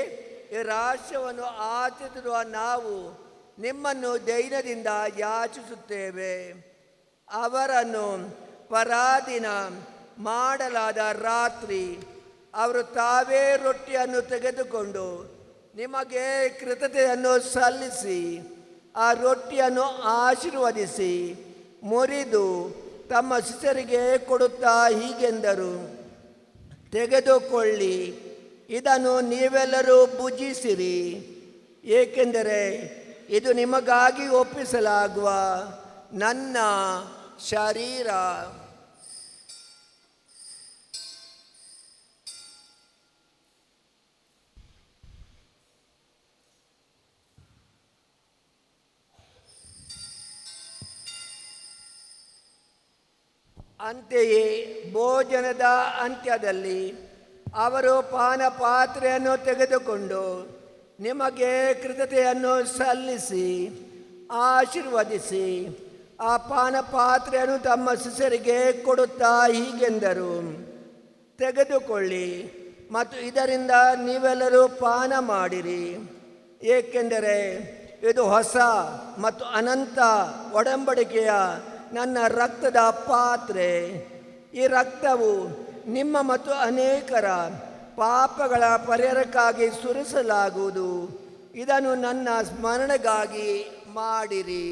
ಈ ರಹಸ್ಯವನ್ನು ಆಚರಿಸುವ ನಾವು ನಿಮ್ಮನ್ನು ಧೈರ್ಯದಿಂದ ಯಾಚಿಸುತ್ತೇವೆ. ಅವರನ್ನು ಪರಾಧೀನ ಮಾಡಲಾದ ರಾತ್ರಿ ಅವರು ತಾವೇ ರೊಟ್ಟಿಯನ್ನು ತೆಗೆದುಕೊಂಡು ನಿಮಗೆ ಕೃತಜ್ಞತೆಯನ್ನು ಸಲ್ಲಿಸಿ ಆ ರೊಟ್ಟಿಯನ್ನು ಆಶೀರ್ವದಿಸಿ ಮುರಿದು ತಮ್ಮ ಶಿಷ್ಯರಿಗೆ ಕೊಡುತ್ತಾ ಹೀಗೆಂದರು, ತೆಗೆದುಕೊಳ್ಳಿ, ಇದನ್ನು ನೀವೆಲ್ಲರೂ ಭುಜಿಸಿರಿ, ಏಕೆಂದರೆ ಇದು ನಿಮಗಾಗಿ ಒಪ್ಪಿಸಲಾಗುವ ನನ್ನ ಶರೀರ. ಅಂತೆಯೇ ಭೋಜನದ ಅಂತ್ಯದಲ್ಲಿ ಅವರು ಪಾನಪಾತ್ರೆಯನ್ನು ತೆಗೆದುಕೊಂಡು ನಿಮಗೆ ಕೃತಜ್ಞತೆಯನ್ನು ಸಲ್ಲಿಸಿ ಆಶೀರ್ವದಿಸಿ ಆ ಪಾನಪಾತ್ರೆಯನ್ನು ತಮ್ಮ ಶಿಷ್ಯರಿಗೆ ಕೊಡುತ್ತಾ ಹೀಗೆಂದರು, ತೆಗೆದುಕೊಳ್ಳಿ ಮತ್ತು ಇದರಿಂದ ನೀವೆಲ್ಲರೂ ಪಾನ ಮಾಡಿರಿ, ಏಕೆಂದರೆ ಇದು ಹೊಸ ಮತ್ತು ಅನಂತ ಒಡಂಬಡಿಕೆಯ ನನ್ನ ರಕ್ತದ ಪಾತ್ರೆ. ಈ ರಕ್ತವು ನಿಮ್ಮ ಮತ್ತು ಅನೇಕರ ಪಾಪಗಳ ಪರಿಹಾರಕ್ಕಾಗಿ ಸುರಿಸಲಾಗುವುದು. ಇದನ್ನು ನನ್ನ ಸ್ಮರಣೆಗಾಗಿ ಮಾಡಿರಿ.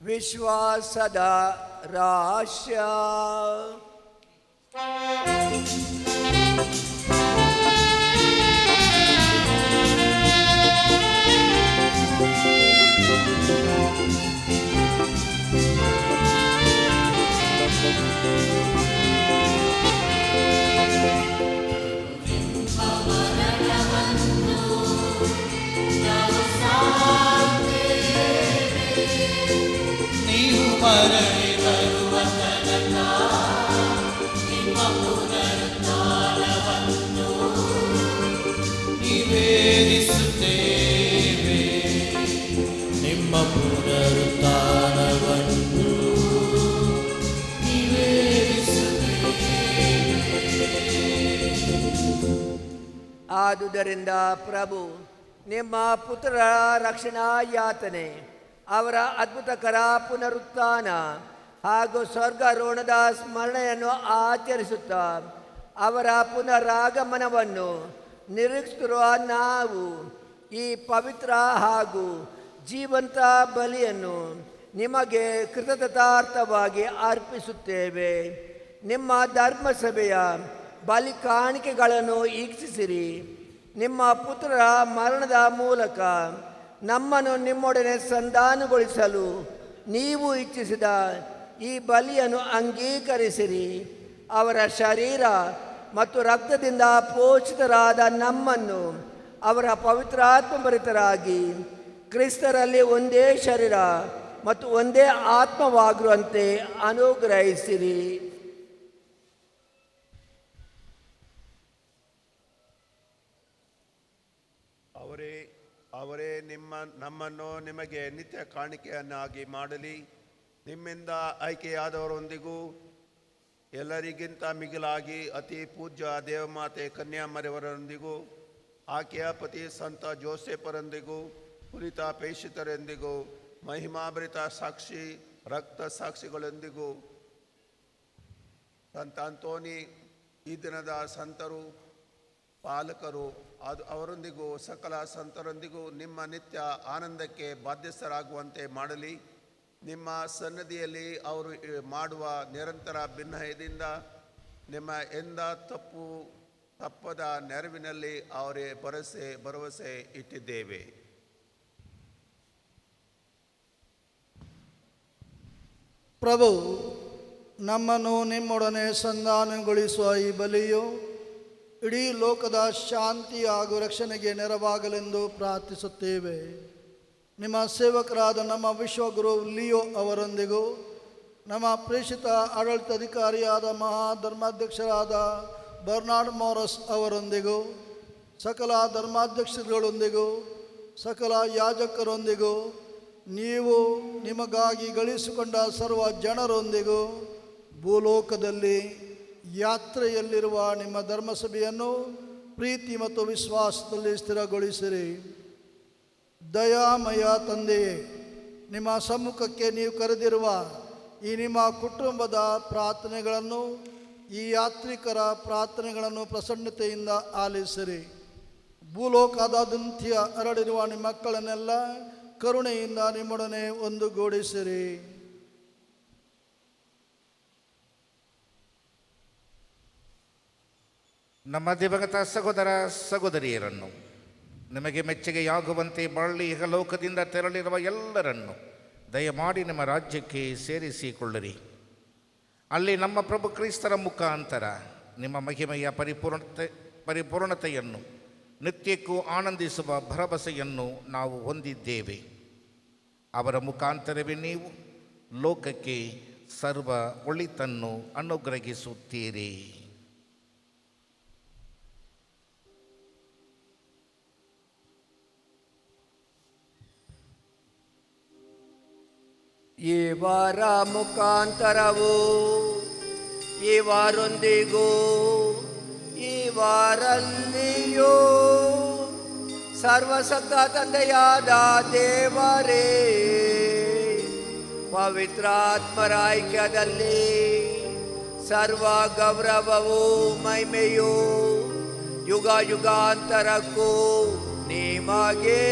ವಿಶ್ವಾಸದ ರಹಸ್ಯ. ನೀವು ಮರಳಿ ಬರುವ ತನಕ ನಿಮ್ಮ ಪುನರುತ್ಥಾನವನ್ನು ನಿವೇದಿಸುತ್ತೇವೆ. ನಿಮ್ಮ ಪುನರುತ್ಥಾನವನ್ನು ಆದುದರಿಂದ ಪ್ರಭು ನಿಮ್ಮ ಪುತ್ರರ ರಕ್ಷಣಾ ಯಾತನೆ, ಅವರ ಅದ್ಭುತಕರ ಪುನರುತ್ಥಾನ ಹಾಗೂ ಸ್ವರ್ಗಾರೋಹಣದ ಸ್ಮರಣೆಯನ್ನು ಆಚರಿಸುತ್ತಾ ಅವರ ಪುನರಾಗಮನವನ್ನು ನಿರೀಕ್ಷಿಸಿರುವ ನಾವು ಈ ಪವಿತ್ರ ಹಾಗೂ ಜೀವಂತ ಬಲಿಯನ್ನು ನಿಮಗೆ ಕೃತಜ್ಞತಾರ್ಥವಾಗಿ ಅರ್ಪಿಸುತ್ತೇವೆ. ನಿಮ್ಮ ಧರ್ಮಸಭೆಯ ಬಲಿ ಕಾಣಿಕೆಗಳನ್ನು ವೀಕ್ಷಿಸಿರಿ. ನಿಮ್ಮ ಪುತ್ರರ ಮರಣದ ಮೂಲಕ ನಮ್ಮನ್ನು ನಿಮ್ಮೊಡನೆ ಸಂಧಾನಗೊಳಿಸಲು ನೀವು ಇಚ್ಛಿಸಿದ ಈ ಬಲಿಯನ್ನು ಅಂಗೀಕರಿಸಿರಿ. ಅವರ ಶರೀರ ಮತ್ತು ರಕ್ತದಿಂದ ಪೋಷಿತರಾದ ನಮ್ಮನ್ನು ಅವರ ಪವಿತ್ರಾತ್ಮಭರಿತರಾಗಿ ಕ್ರಿಸ್ತರಲ್ಲಿ ಒಂದೇ ಶರೀರ ಮತ್ತು ಒಂದೇ ಆತ್ಮವಾಗಿರುವಂತೆ ಅನುಗ್ರಹಿಸಿರಿ. ಅವರೇ ನಮ್ಮನ್ನು ನಿಮಗೆ ನಿತ್ಯ ಕಾಣಿಕೆಯನ್ನಾಗಿ ಮಾಡಲಿ. ನಿಮ್ಮಿಂದ ಆಯ್ಕೆಯಾದವರೊಂದಿಗೂ ಎಲ್ಲರಿಗಿಂತ ಮಿಗಿಲಾಗಿ ಅತಿ ಪೂಜ್ಯ ದೇವಮಾತೆ ಕನ್ಯಾಮರಿಯವರೊಂದಿಗೂ ಆಕೆಯ ಪತಿ ಸಂತ ಜೋಸೆಫರೊಂದಿಗೂ ಪುರಿತ ಪ್ರೇಷಿತರೊಂದಿಗೂ ಮಹಿಮಾಭರಿತ ಸಾಕ್ಷಿ ರಕ್ತ ಸಾಕ್ಷಿಗಳೊಂದಿಗೂ ಸಂತ ಅಂತೋನಿ ಈ ದಿನದ ಸಂತರು ಪಾಲಕರು ಅವರೊಂದಿಗೂ ಸಕಲ ಸಂತರೊಂದಿಗೂ ನಿಮ್ಮ ನಿತ್ಯ ಆನಂದಕ್ಕೆ ಬಾಧ್ಯಸ್ಥರಾಗುವಂತೆ ಮಾಡಲಿ. ನಿಮ್ಮ ಸನ್ನದಿಯಲ್ಲಿ ಅವರು ಮಾಡುವ ನಿರಂತರ ಭಿನ್ನಯದಿಂದ ನಿಮ್ಮ ಎಂದ ತಪ್ಪದ ನೆರವಿನಲ್ಲಿ ಅವರೇ ಭರವಸೆ ಇಟ್ಟಿದ್ದೇವೆ. ಪ್ರಭು, ನಮ್ಮನ್ನು ನಿಮ್ಮೊಡನೆ ಸಂಧಾನಗೊಳಿಸುವ ಈ ಬಲಿಯು ಇಡೀ ಲೋಕದ ಶಾಂತಿ ಹಾಗೂ ರಕ್ಷಣೆಗೆ ನೆರವಾಗಲೆಂದು ಪ್ರಾರ್ಥಿಸುತ್ತೇವೆ. ನಿಮ್ಮ ಸೇವಕರಾದ ನಮ್ಮ ವಿಶ್ವಗುರು ಲಿಯೋ ಅವರೊಂದಿಗೂ ನಮ್ಮ ಪ್ರೇಷಿತ ಆಡಳಿತಾಧಿಕಾರಿಯಾದ ಮಹಾಧರ್ಮಾಧ್ಯಕ್ಷರಾದ ಬರ್ನಾರ್ಡ್ ಮಾರಸ್ ಅವರೊಂದಿಗೂ ಸಕಲ ಧರ್ಮಾಧ್ಯಕ್ಷರುಗಳೊಂದಿಗೂ ಸಕಲ ಯಾಜಕರೊಂದಿಗೂ ನೀವು ನಿಮಗಾಗಿ ಗಳಿಸಿಕೊಂಡ ಸರ್ವ ಜನರೊಂದಿಗೂ ಭೂಲೋಕದಲ್ಲಿ ಯಾತ್ರೆಯಲ್ಲಿರುವ ನಿಮ್ಮ ಧರ್ಮಸಭೆಯನ್ನು ಪ್ರೀತಿ ಮತ್ತು ವಿಶ್ವಾಸದಲ್ಲಿ ಸ್ಥಿರಗೊಳಿಸಿರಿ. ದಯಾಮಯ ತಂದೆಯೇ, ನಿಮ್ಮ ಸಮ್ಮುಖಕ್ಕೆ ನೀವು ಕರೆದಿರುವ ಈ ನಿಮ್ಮ ಕುಟುಂಬದ ಪ್ರಾರ್ಥನೆಗಳನ್ನು, ಈ ಯಾತ್ರಿಕರ ಪ್ರಾರ್ಥನೆಗಳನ್ನು ಪ್ರಸನ್ನತೆಯಿಂದ ಆಲಿಸಿರಿ. ಭೂಲೋಕದಾದ್ಯಂತ ಹರಡಿರುವ ನಿಮ್ಮ ಮಕ್ಕಳನ್ನೆಲ್ಲ ಕರುಣೆಯಿಂದ ನಿಮ್ಮೊಡನೆ ಒಂದುಗೂಡಿಸಿರಿ. ನಮ್ಮ ದಿವಂಗತ ಸಹೋದರ ಸಹೋದರಿಯರನ್ನು ನಿಮಗೆ ಮೆಚ್ಚುಗೆಯಾಗುವಂತೆ ಬಾಳಿ ಇಹಲೋಕದಿಂದ ತೆರಳಿರುವ ಎಲ್ಲರನ್ನು ದಯಮಾಡಿ ನಿಮ್ಮ ರಾಜ್ಯಕ್ಕೆ ಸೇರಿಸಿಕೊಳ್ಳಿರಿ. ಅಲ್ಲಿ ನಮ್ಮ ಪ್ರಭು ಕ್ರಿಸ್ತರ ಮುಖಾಂತರ ನಿಮ್ಮ ಮಹಿಮೆಯ ಪರಿಪೂರ್ಣತೆಯನ್ನು ನಿತ್ಯಕ್ಕೂ ಆನಂದಿಸುವ ಭರವಸೆಯನ್ನು ನಾವು ಹೊಂದಿದ್ದೇವೆ. ಅವರ ಮುಖಾಂತರವೇ ನೀವು ಲೋಕಕ್ಕೆ ಸರ್ವ ಒಳಿತನ್ನು ಅನುಗ್ರಹಿಸುತ್ತೀರಿ. ಇವರ ಮುಖಾಂತರವು ಇವರೊಂದಿಗೂ ಇವರಲ್ಲಿಯೂ ಸರ್ವಸತ್ತ ತಂದೆಯಾದ ದೇವರೇ ಪವಿತ್ರಾತ್ಮರ ಐಕ್ಯದಲ್ಲಿ ಸರ್ವ ಗೌರವವು ಮಹಿಮೆಯು ಯುಗ ಯುಗಾಂತರಕ್ಕೂ ನಿಮಗೆ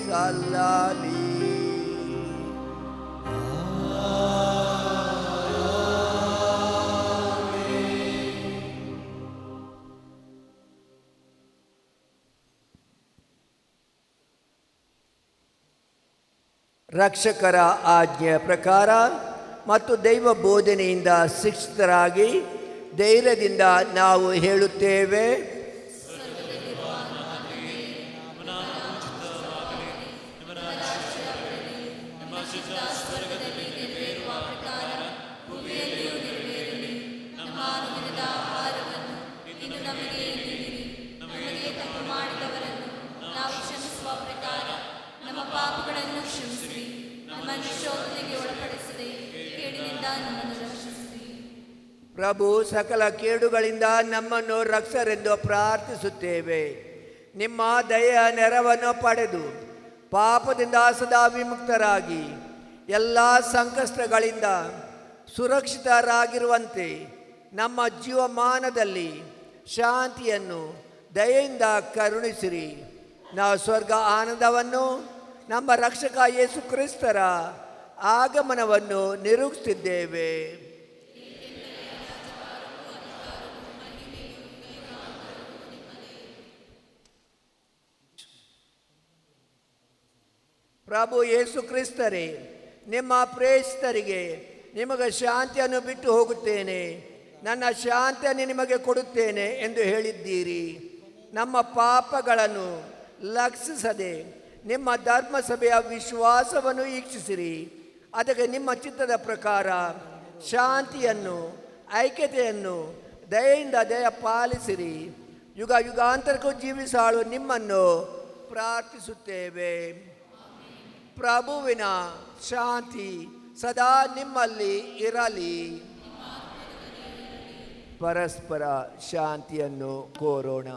ಸಲ್ಲಲಿ. ರಕ್ಷಕರ ಆಜ್ಞೆಯ ಪ್ರಕಾರ ಮತ್ತು ದೈವ ಬೋಧನೆಯಿಂದ ಶಿಕ್ಷಿತರಾಗಿ ಧೈರ್ಯದಿಂದ ನಾವು ಹೇಳುತ್ತೇವೆ, ಪ್ರಭು ಸಕಲ ಕೇಡುಗಳಿಂದ ನಮ್ಮನ್ನು ರಕ್ಷರೆಂದು ಪ್ರಾರ್ಥಿಸುತ್ತೇವೆ. ನಿಮ್ಮ ದಯೆಯ ನೆರವನ್ನು ಪಡೆದು ಪಾಪದಿಂದ ಸದಾ ವಿಮುಕ್ತರಾಗಿ ಎಲ್ಲ ಸಂಕಷ್ಟಗಳಿಂದ ಸುರಕ್ಷಿತರಾಗಿರುವಂತೆ ನಮ್ಮ ಜೀವಮಾನದಲ್ಲಿ ಶಾಂತಿಯನ್ನು ದಯೆಯಿಂದ ಕರುಣಿಸಿರಿ. ನಾವು ಸ್ವರ್ಗ ಆನಂದವನ್ನು ನಮ್ಮ ರಕ್ಷಕ ಯೇಸು ಕ್ರಿಸ್ತರ ಆಗಮನವನ್ನು ನಿರೀಕ್ಷಿಸಿದ್ದೇವೆ. ಪ್ರಭು ಯೇಸು ಕ್ರಿಸ್ತರೇ, ನಿಮ್ಮ ಪ್ರೇಷಿತರಿಗೆ ನಿಮಗೆ ಶಾಂತಿಯನ್ನು ಬಿಟ್ಟು ಹೋಗುತ್ತೇನೆ, ನನ್ನ ಶಾಂತಿಯನ್ನು ನಿಮಗೆ ಕೊಡುತ್ತೇನೆ ಎಂದು ಹೇಳಿದ್ದೀರಿ. ನಮ್ಮ ಪಾಪಗಳನ್ನು ಲಕ್ಷಿಸದೆ ನಿಮ್ಮ ಧರ್ಮಸಭೆಯ ವಿಶ್ವಾಸವನ್ನು ವೀಕ್ಷಿಸಿರಿ. ಅದಕ್ಕೆ ನಿಮ್ಮ ಚಿತ್ತದ ಪ್ರಕಾರ ಶಾಂತಿಯನ್ನು ಐಕ್ಯತೆಯನ್ನು ದಯೆಯಿಂದ ದಯ ಪಾಲಿಸಿರಿ. ಯುಗ ಯುಗಾಂತರಕ್ಕೂ ಜೀವಿಸಾಳು ನಿಮ್ಮನ್ನು ಪ್ರಾರ್ಥಿಸುತ್ತೇವೆ. ಪ್ರಭುವಿನ ಶಾಂತಿ ಸದಾ ನಿಮ್ಮಲ್ಲಿ ಇರಲಿ. ಪರಸ್ಪರ ಶಾಂತಿಯನ್ನು ಕೋರೋಣ.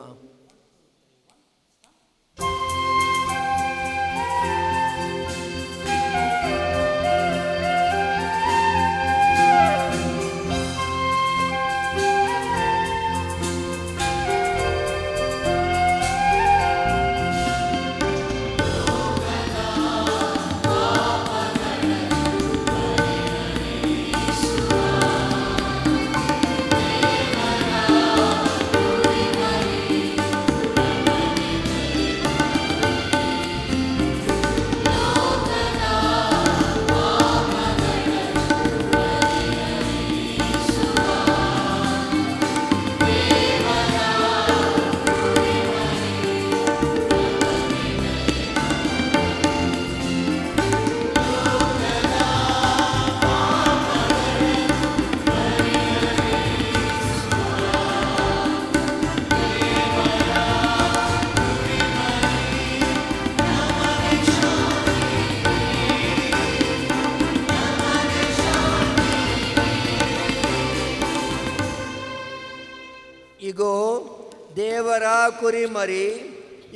ದೇವರ ಕುರಿಮರಿ,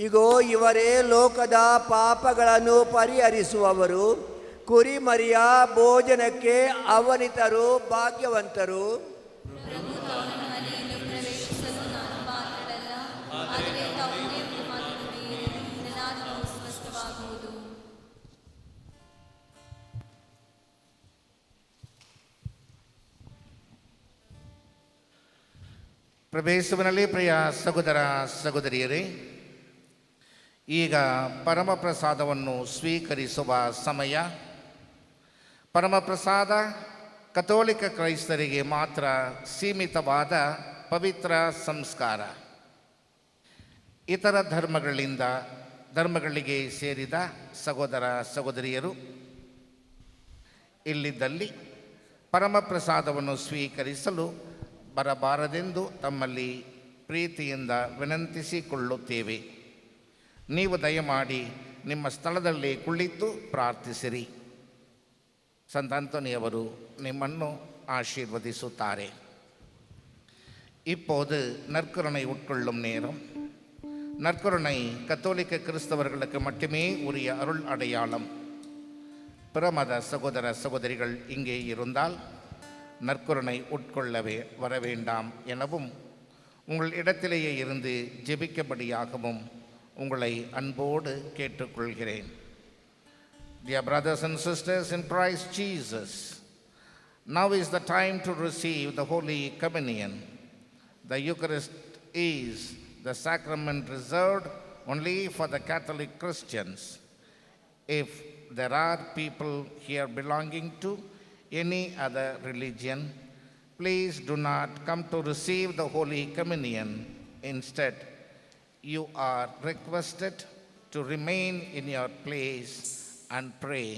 ಇಗೋ ಇವರೇ ಲೋಕದ ಪಾಪಗಳನ್ನು ಪರಿಹರಿಸುವವರು. ಕುರಿಮರಿಯ ಭೋಜನಕ್ಕೆ ಅವನಿತರು ಭಾಗ್ಯವಂತರು. ಪ್ರಭೇಸುವಿನಲ್ಲಿ ಪ್ರಿಯ ಸಹೋದರ ಸಹೋದರಿಯರೇ, ಈಗ ಪರಮಪ್ರಸಾದವನ್ನು ಸ್ವೀಕರಿಸುವ ಸಮಯ. ಪರಮಪ್ರಸಾದ ಕಥೋಲಿಕ ಕ್ರೈಸ್ತರಿಗೆ ಮಾತ್ರ ಸೀಮಿತವಾದ ಪವಿತ್ರ ಸಂಸ್ಕಾರ. ಇತರ ಧರ್ಮಗಳಿಗೆ ಸೇರಿದ ಸಹೋದರ ಸಹೋದರಿಯರು ಇಲ್ಲಿದ್ದಲ್ಲಿ ಪರಮಪ್ರಸಾದವನ್ನು ಸ್ವೀಕರಿಸಲು ಬರಬಾರದೆಂದು ತಮ್ಮಲ್ಲಿ ಪ್ರೀತಿಯಿಂದ ವಿನಂತಿಸಿಕೊಳ್ಳುತ್ತೇವೆ. ನೀವು ದಯಮಾಡಿ ನಿಮ್ಮ ಸ್ಥಳದಲ್ಲಿ ಕುಳಿತು ಪ್ರಾರ್ಥಿಸಿರಿ. ಸಂತ ಅಂತೋನಿಯವರು ನಿಮ್ಮನ್ನು ஆசீர்வதிಸುತ್ತಾರೆ. இப்போது நற்கருணை உட்கொள்ளும் நேரம். நற்கருணை கத்தோலிக்க கிறிஸ்தவர்களுக்கு மட்டுமே உரிய அருள் அடையாளம். பிற மத சகோதர சகோதரிகள் இங்கே இருந்தால் நற்கருணை உட்கொள்ளவே வர வேண்டாம் எனவும் உங்கள் இடத்திலேயே இருந்து ஜெபிக்கபடியாகவும் உங்களை அன்போடு கேட்டுக்கொள்கிறேன். Dear brothers and sisters in Christ Jesus, now is the time to receive the Holy Communion. The Eucharist is the sacrament reserved only for the Catholic Christians. If there are people here belonging to any other religion, please do not come to receive the Holy Communion. Instead, you are requested to remain in your place and pray.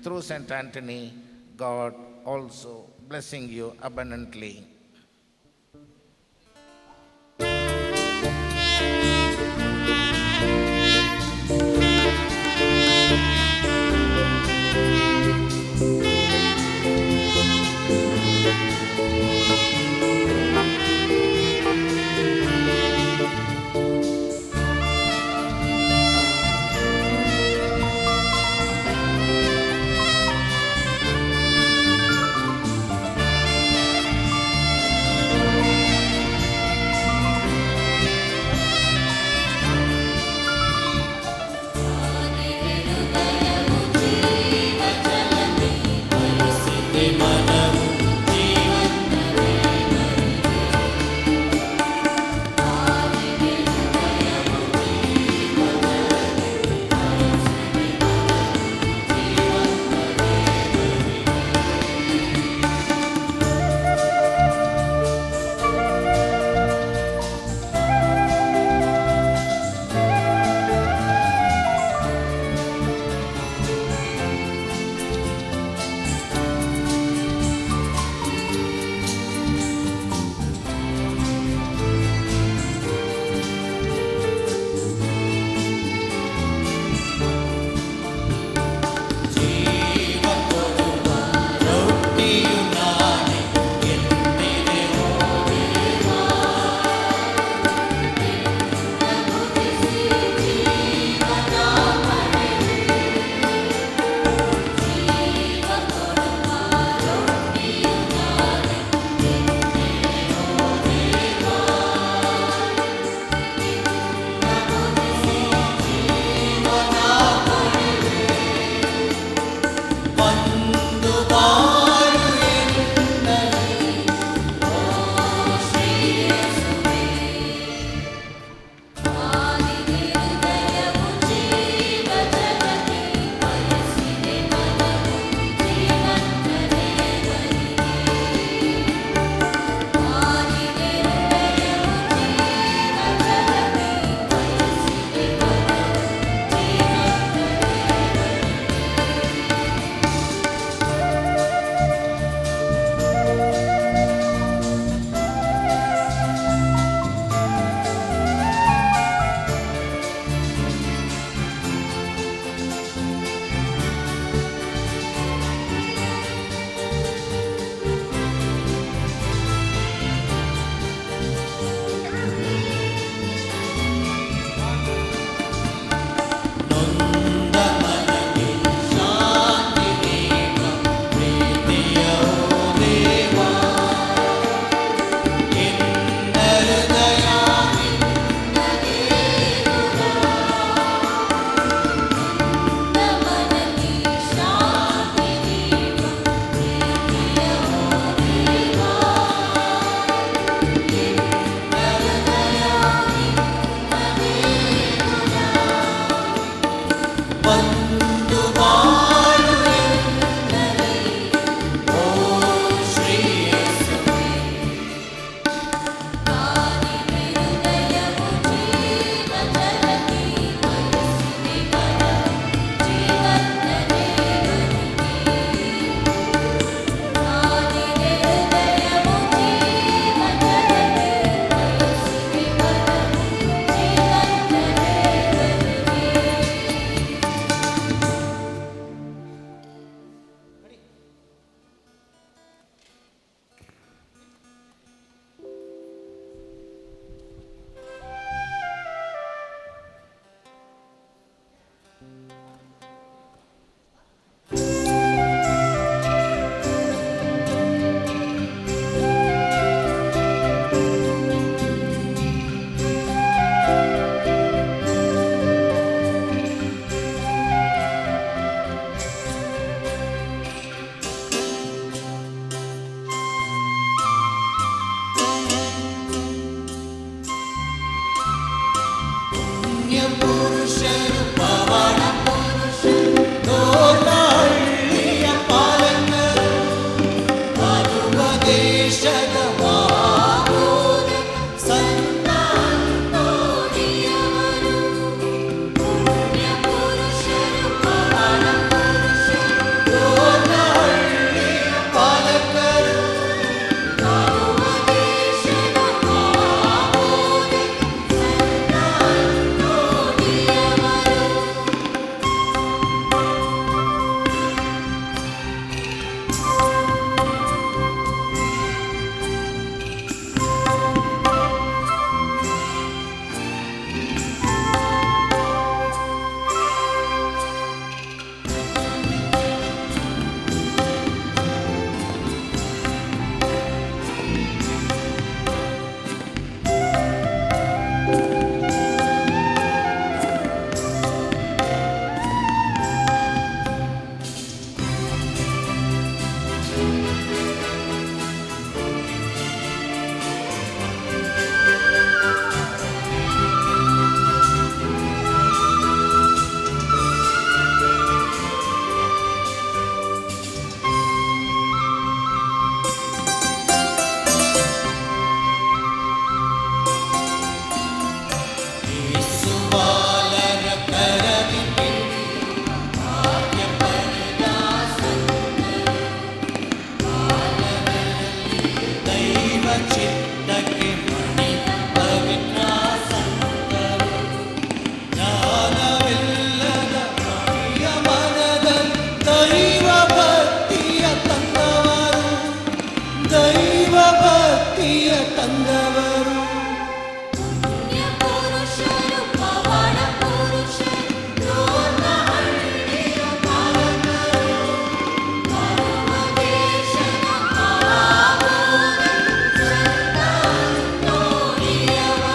Through Saint Anthony, God also blessing you abundantly. ಬಂದವರು ಪುರುಷರು ಪವಾಡ ಪುರುಷರು ಲೋಕ ಹಳ್ಳಿಯ ಪಾಲಕರು ಬರುವ ದೇಶದ ಮಹಾಮೂಲ ಸಂತ ಅಂತೋಣಿಯವರು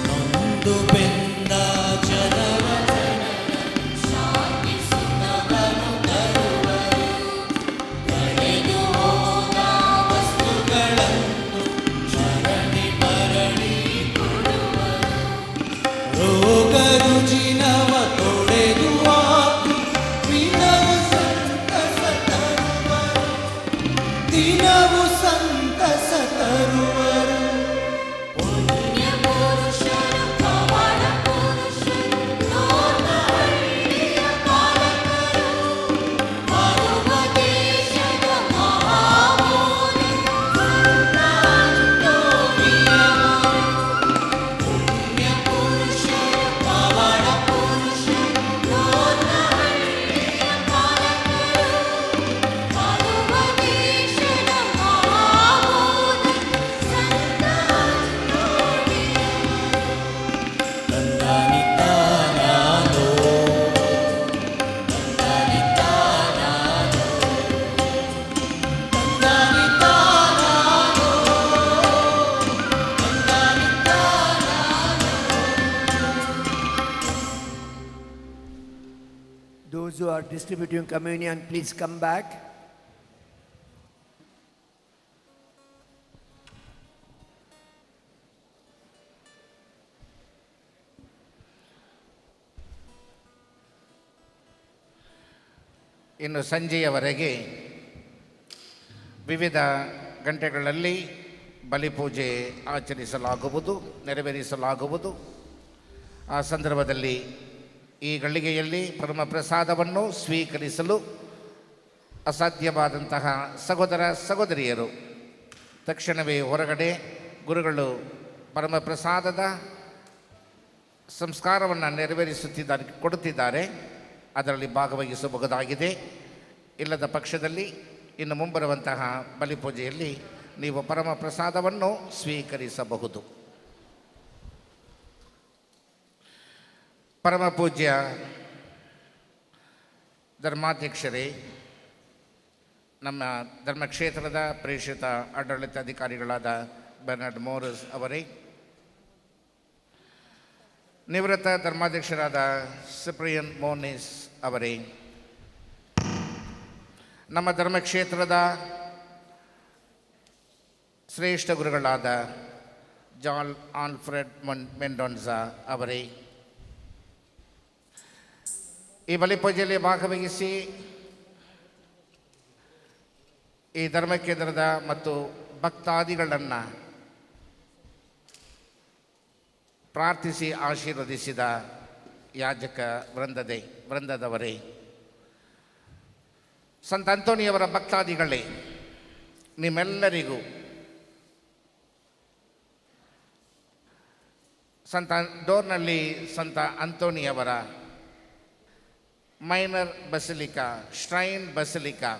ನೊಂದು ಬೆಂದ ಜನರ ಶಾಂತಿ ಸುಖವನ್ನು ತರುವರು ಕಳೆದು ಹೋದ ವಸ್ತುಗಳನ್ನು ಶರಣಿ ಮರಳಿ ಕೊಡುವರು ರೋಗ ರುಜಿನವ ತೊಡೆದು ಹಾಕಿ ದಿನವು ಸಂತಸ ತರುವರು ದಿನವು ಸಂತಸ ತರುವರು ಪುಣ್ಯ ಪುರುಷರು ಪವಾಡ ಪುರುಷರು ಲೋಕ ಹಳ್ಳಿಯ ಪಾಲಕರು ಬರುವ ದೇಶದ ಮಹಾಮೂಲ ಸಂತ ಅಂತೋಣಿಯವರು ಪುಣ್ಯ ಪುರುಷರು ಪವಾಡ ಪುರುಷರು ಲೋಕ ಹಳ್ಳಿಯ ಪಾಲಕರು ಬರುವ ದೇಶದ ಮಹಾಮೂಲ ಸಂತ ತಂದಾನಿದ್ದಾನಾನೋ Those who are distributing communion, please come back. ಇನ್ನು ಸಂಜೆಯವರೆಗೆ ವಿವಿಧ ಗಂಟೆಗಳಲ್ಲಿ ಬಲಿಪೂಜೆ ಆಚರಿಸಲಾಗುವುದು, ನೆರವೇರಿಸಲಾಗುವುದು. ಆ ಸಂದರ್ಭದಲ್ಲಿ ಈ ಗಳಿಗೆಯಲ್ಲಿ ಪರಮಪ್ರಸಾದವನ್ನು ಸ್ವೀಕರಿಸಲು ಅಸಾಧ್ಯವಾದಂತಹ ಸಹೋದರ ಸಹೋದರಿಯರು ತಕ್ಷಣವೇ ಹೊರಗಡೆ ಗುರುಗಳು ಪರಮಪ್ರಸಾದದ ಸಂಸ್ಕಾರವನ್ನು ನೆರವೇರಿಸುತ್ತಿದ್ದಾರೆ, ಕೊಡುತ್ತಿದ್ದಾರೆ. ಅದರಲ್ಲಿ ಭಾಗವಹಿಸಬಹುದಾಗಿದೆ. ಇಲ್ಲದ ಪಕ್ಷದಲ್ಲಿ ಇನ್ನು ಮುಂಬರುವಂತಹ ಬಲಿಪೂಜೆಯಲ್ಲಿ ನೀವು ಪರಮಪ್ರಸಾದವನ್ನು ಸ್ವೀಕರಿಸಬಹುದು. ಪರಮಪೂಜ್ಯ ಧರ್ಮಾಧ್ಯಕ್ಷರೇ, ನಮ್ಮ ಧರ್ಮಕ್ಷೇತ್ರದ ಪ್ರೇಷಿತ ಆಡಳಿತಾಧಿಕಾರಿಗಳಾದ ಬರ್ನಾರ್ಡ್ ಮೋರಸ್ ಅವರೇ, ನಿವೃತ್ತ ಧರ್ಮಾಧ್ಯಕ್ಷರಾದ ಸಿಪ್ರಿಯನ್ ಮೋನಿಸ್ ಅವರೇ, ನಮ್ಮ ಧರ್ಮಕ್ಷೇತ್ರದ ಶ್ರೇಷ್ಠ ಗುರುಗಳಾದ ಜಾನ್ ಆಲ್ಫ್ರೆಡ್ ಮೆಂಡೋನ್ಸಾ ಅವರೇ, ಈ ಬಲಿಪೂಜೆಯಲ್ಲಿ ಭಾಗವಹಿಸಿ ಈ ಧರ್ಮಕೇಂದ್ರದ ಮತ್ತು ಭಕ್ತಾದಿಗಳನ್ನು ಪ್ರಾರ್ಥಿಸಿ ಆಶೀರ್ವದಿಸಿದ ಯಾಜಕ ವೃಂದದವರೇ, ಸಂತ ಅಂತೋಣಿಯವರ ಭಕ್ತಾದಿಗಳೇ, ನಿಮ್ಮೆಲ್ಲರಿಗೂ ಡೋರ್ನಲ್ಲಿ ಸಂತ ಅಂತೋಣಿಯವರ ಮೈನರ್ ಬಸಿಲಿಕಾ, ಶ್ರೈನ್ ಬಸಿಲಿಕಾ,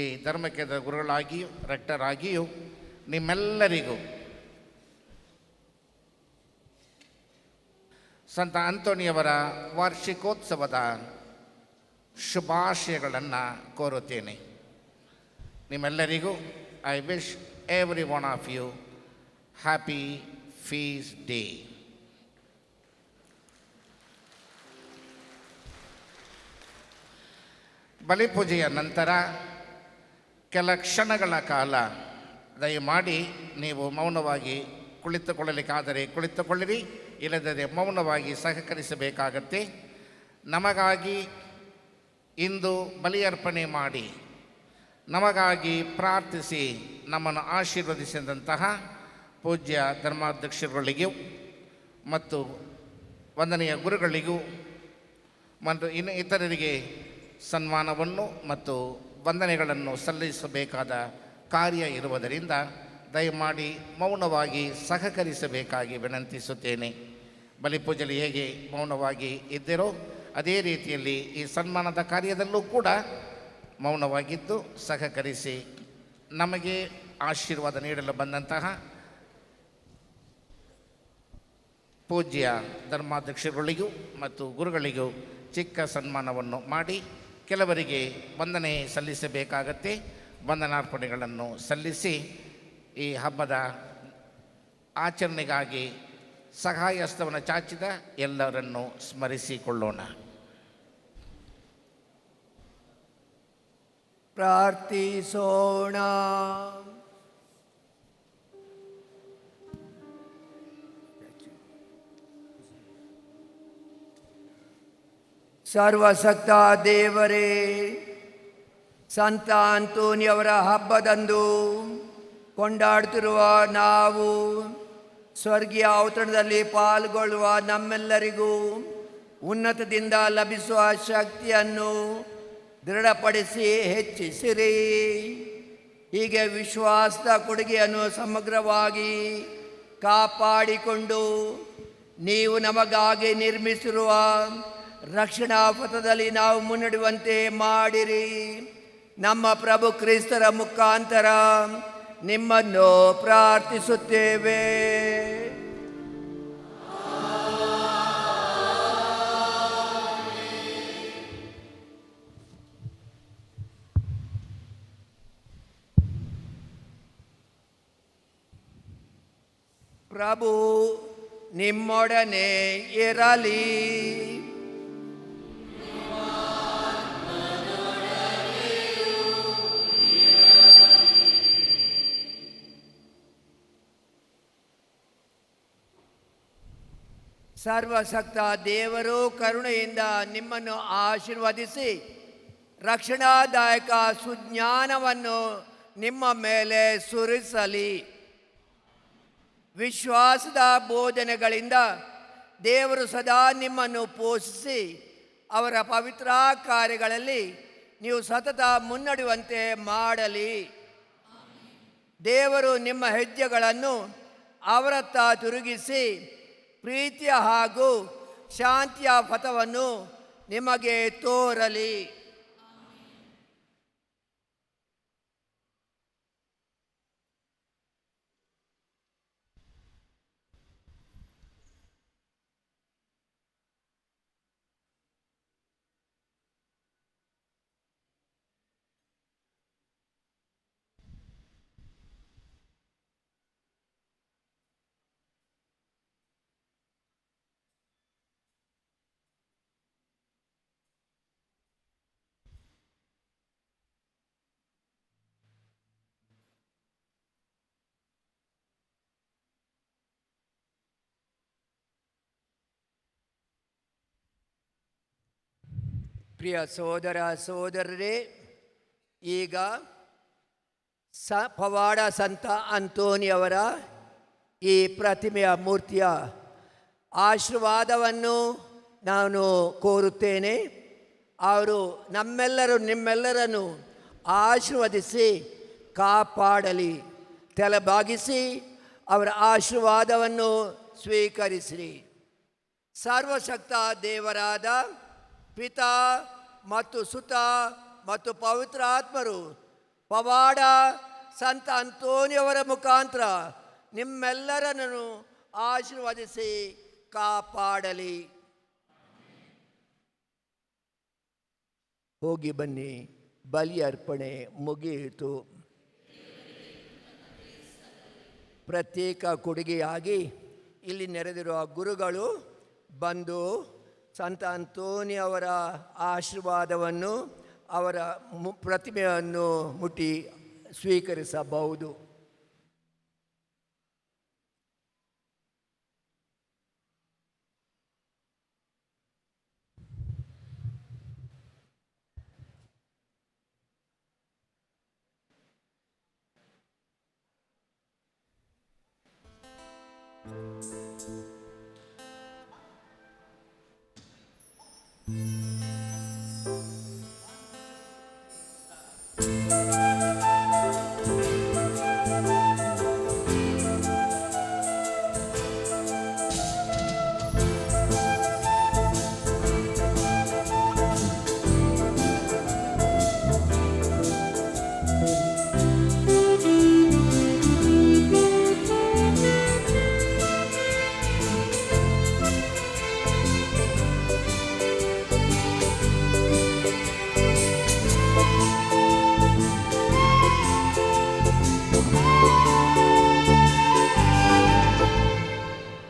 ಈ ಧರ್ಮಕೇಂದ್ರ ಗುರುಗಳಾಗಿಯೂ ರೆಕ್ಟರ್ ಆಗಿಯೂ ನಿಮ್ಮೆಲ್ಲರಿಗೂ ಸಂತ ಅಂತೋಣಿಯವರ ವಾರ್ಷಿಕೋತ್ಸವದ ಶುಭಾಶಯಗಳನ್ನು ಕೋರುತ್ತೇನೆ. ನಿಮ್ಮೆಲ್ಲರಿಗೂ I wish every one of you happy feast day. ಬಲಿಪೂಜೆಯ ನಂತರ ಕೆಲ ಕ್ಷಣಗಳ ಕಾಲ ದಯಮಾಡಿ ನೀವು ಮೌನವಾಗಿ ಕುಳಿತುಕೊಳ್ಳಲಿಕ್ಕಾದರೆ ಕುಳಿತುಕೊಳ್ಳಿರಿ, ಇಲ್ಲದರೆ ಮೌನವಾಗಿ ಸಹಕರಿಸಬೇಕಾಗತ್ತೆ. ನಮಗಾಗಿ ಇಂದು ಬಲಿಯರ್ಪಣೆ ಮಾಡಿ ನಮಗಾಗಿ ಪ್ರಾರ್ಥಿಸಿ ನಮ್ಮನ್ನು ಆಶೀರ್ವದಿಸಿದಂತಹ ಪೂಜ್ಯ ಧರ್ಮಾಧ್ಯಕ್ಷರುಗಳಿಗೂ ಮತ್ತು ವಂದನೆಯ ಗುರುಗಳಿಗೂ ಮತ್ತು ಇನ್ನು ಇತರರಿಗೆ ಸನ್ಮಾನವನ್ನು ಮತ್ತು ವಂದನೆಗಳನ್ನು ಸಲ್ಲಿಸಬೇಕಾದ ಕಾರ್ಯ ಇರುವುದರಿಂದ ದಯಮಾಡಿ ಮೌನವಾಗಿ ಸಹಕರಿಸಬೇಕಾಗಿ ವಿನಂತಿಸುತ್ತೇನೆ. ಬಲಿಪೂಜೆಯಲ್ಲಿ ಹೇಗೆ ಮೌನವಾಗಿ ಇದ್ದರೋ ಅದೇ ರೀತಿಯಲ್ಲಿ ಈ ಸನ್ಮಾನದ ಕಾರ್ಯದಲ್ಲೂ ಕೂಡ ಮೌನವಾಗಿದ್ದು ಸಹಕರಿಸಿ ನಮಗೆ ಆಶೀರ್ವಾದ ನೀಡಲು ಬಂದಂತಹ ಪೂಜ್ಯ ಧರ್ಮಾಧ್ಯಕ್ಷರುಗಳಿಗೂ ಮತ್ತು ಗುರುಗಳಿಗೂ ಚಿಕ್ಕ ಸನ್ಮಾನವನ್ನು ಮಾಡಿ ಕೆಲವರಿಗೆ ವಂದನೆ ಸಲ್ಲಿಸಬೇಕಾಗತ್ತೆ. ವಂದನಾರ್ಪಣೆಗಳನ್ನು ಸಲ್ಲಿಸಿ ಈ ಹಬ್ಬದ ಆಚರಣೆಗಾಗಿ ಸಹಾಯಹಸ್ತವನ್ನು ಚಾಚಿದ ಎಲ್ಲರನ್ನು ಸ್ಮರಿಸಿಕೊಳ್ಳೋಣ. ಪ್ರಾರ್ಥಿಸೋಣ. ಸರ್ವಶಕ್ತ ದೇವರೇ, ಸಂತ ಅಂತೋನಿಯವರ ಹಬ್ಬದಂದು ಕೊಂಡಾಡುತ್ತಿರುವ ನಾವು ಸ್ವರ್ಗೀಯ ಔತಣದಲ್ಲಿ ಪಾಲ್ಗೊಳ್ಳುವ ನಮ್ಮೆಲ್ಲರಿಗೂ ಉನ್ನತದಿಂದ ಲಭಿಸುವ ಶಕ್ತಿಯನ್ನು ದೃಢಪಡಿಸಿ ಹೆಚ್ಚಿಸಿರಿ. ಹೀಗೆ ವಿಶ್ವಾಸದ ಕೊಡುಗೆಯನ್ನು ಸಮಗ್ರವಾಗಿ ಕಾಪಾಡಿಕೊಂಡು ನೀವು ನಮಗಾಗಿ ನಿರ್ಮಿಸಿರುವ ರಕ್ಷಣಾ ಪಥದಲ್ಲಿ ನಾವು ಮುನ್ನಡೆಯುವಂತೆ ಮಾಡಿರಿ. ನಮ್ಮ ಪ್ರಭು ಕ್ರಿಸ್ತರ ಮುಖಾಂತರ ನಿಮ್ಮನ್ನು ಪ್ರಾರ್ಥಿಸುತ್ತೇವೆ. ಪ್ರಭು ನಿಮ್ಮೊಡನೆ ಇರಲಿ. ಸರ್ವಶಕ್ತ ದೇವರು ಕರುಣೆಯಿಂದ ನಿಮ್ಮನ್ನು ಆಶೀರ್ವದಿಸಿ ರಕ್ಷಣಾದಾಯಕ ಸುಜ್ಞಾನವನ್ನು ನಿಮ್ಮ ಮೇಲೆ ಸುರಿಸಲಿ. ವಿಶ್ವಾಸದ ಬೋಧನೆಗಳಿಂದ ದೇವರು ಸದಾ ನಿಮ್ಮನ್ನು ಪೋಷಿಸಿ ಅವರ ಪವಿತ್ರ ಕಾರ್ಯಗಳಲ್ಲಿ ನೀವು ಸತತ ಮುನ್ನಡೆಯುವಂತೆ ಮಾಡಲಿ. ದೇವರು ನಿಮ್ಮ ಹೆಜ್ಜೆಗಳನ್ನು ಅವರತ್ತ ತಿರುಗಿಸಿ ಪ್ರೀತಿಯ ಹಾಗೂ ಶಾಂತಿಯ ಪಥವನ್ನು ನಿಮಗೆ ತೋರಲಿ. ಪ್ರಿಯ ಸೋದರ ಸೋದರರೇ, ಈಗ ಪವಾಡ ಸಂತ ಅಂತೋನಿಯವರ ಈ ಪ್ರತಿಮೆಯ ಮೂರ್ತಿಯ ಆಶೀರ್ವಾದವನ್ನು ನಾನು ಕೋರುತ್ತೇನೆ. ಅವರು ನಿಮ್ಮೆಲ್ಲರನ್ನು ಆಶೀರ್ವದಿಸಿ ಕಾಪಾಡಲಿ. ತಲೆಬಾಗಿಸಿ ಅವರ ಆಶೀರ್ವಾದವನ್ನು ಸ್ವೀಕರಿಸಿರಿ. ಸರ್ವಶಕ್ತ ದೇವರಾದ ಪಿತಾ ಮತ್ತು ಸುತ ಮತ್ತು ಪವಿತ್ರಾತ್ಮರು ಪವಾಡ ಸಂತ ಅಂತೋನಿಯವರ ಮುಖಾಂತರ ನಿಮ್ಮೆಲ್ಲರನ್ನು ಆಶೀರ್ವದಿಸಿ ಕಾಪಾಡಲಿ. ಹೋಗಿ ಬನ್ನಿ, ಬಲಿ ಅರ್ಪಣೆ ಮುಗಿಯಿತು. ಪ್ರತ್ಯೇಕ ಕೊಡುಗೆಯಾಗಿ ಇಲ್ಲಿ ನೆರೆದಿರುವ ಗುರುಗಳು ಬಂದು ಸಂತ ಅಂತೋನಿ ಅವರ ಆಶೀರ್ವಾದವನ್ನು ಅವರ ಪ್ರತಿಮೆಯನ್ನು ಮುಟ್ಟಿ ಸ್ವೀಕರಿಸಬಹುದು.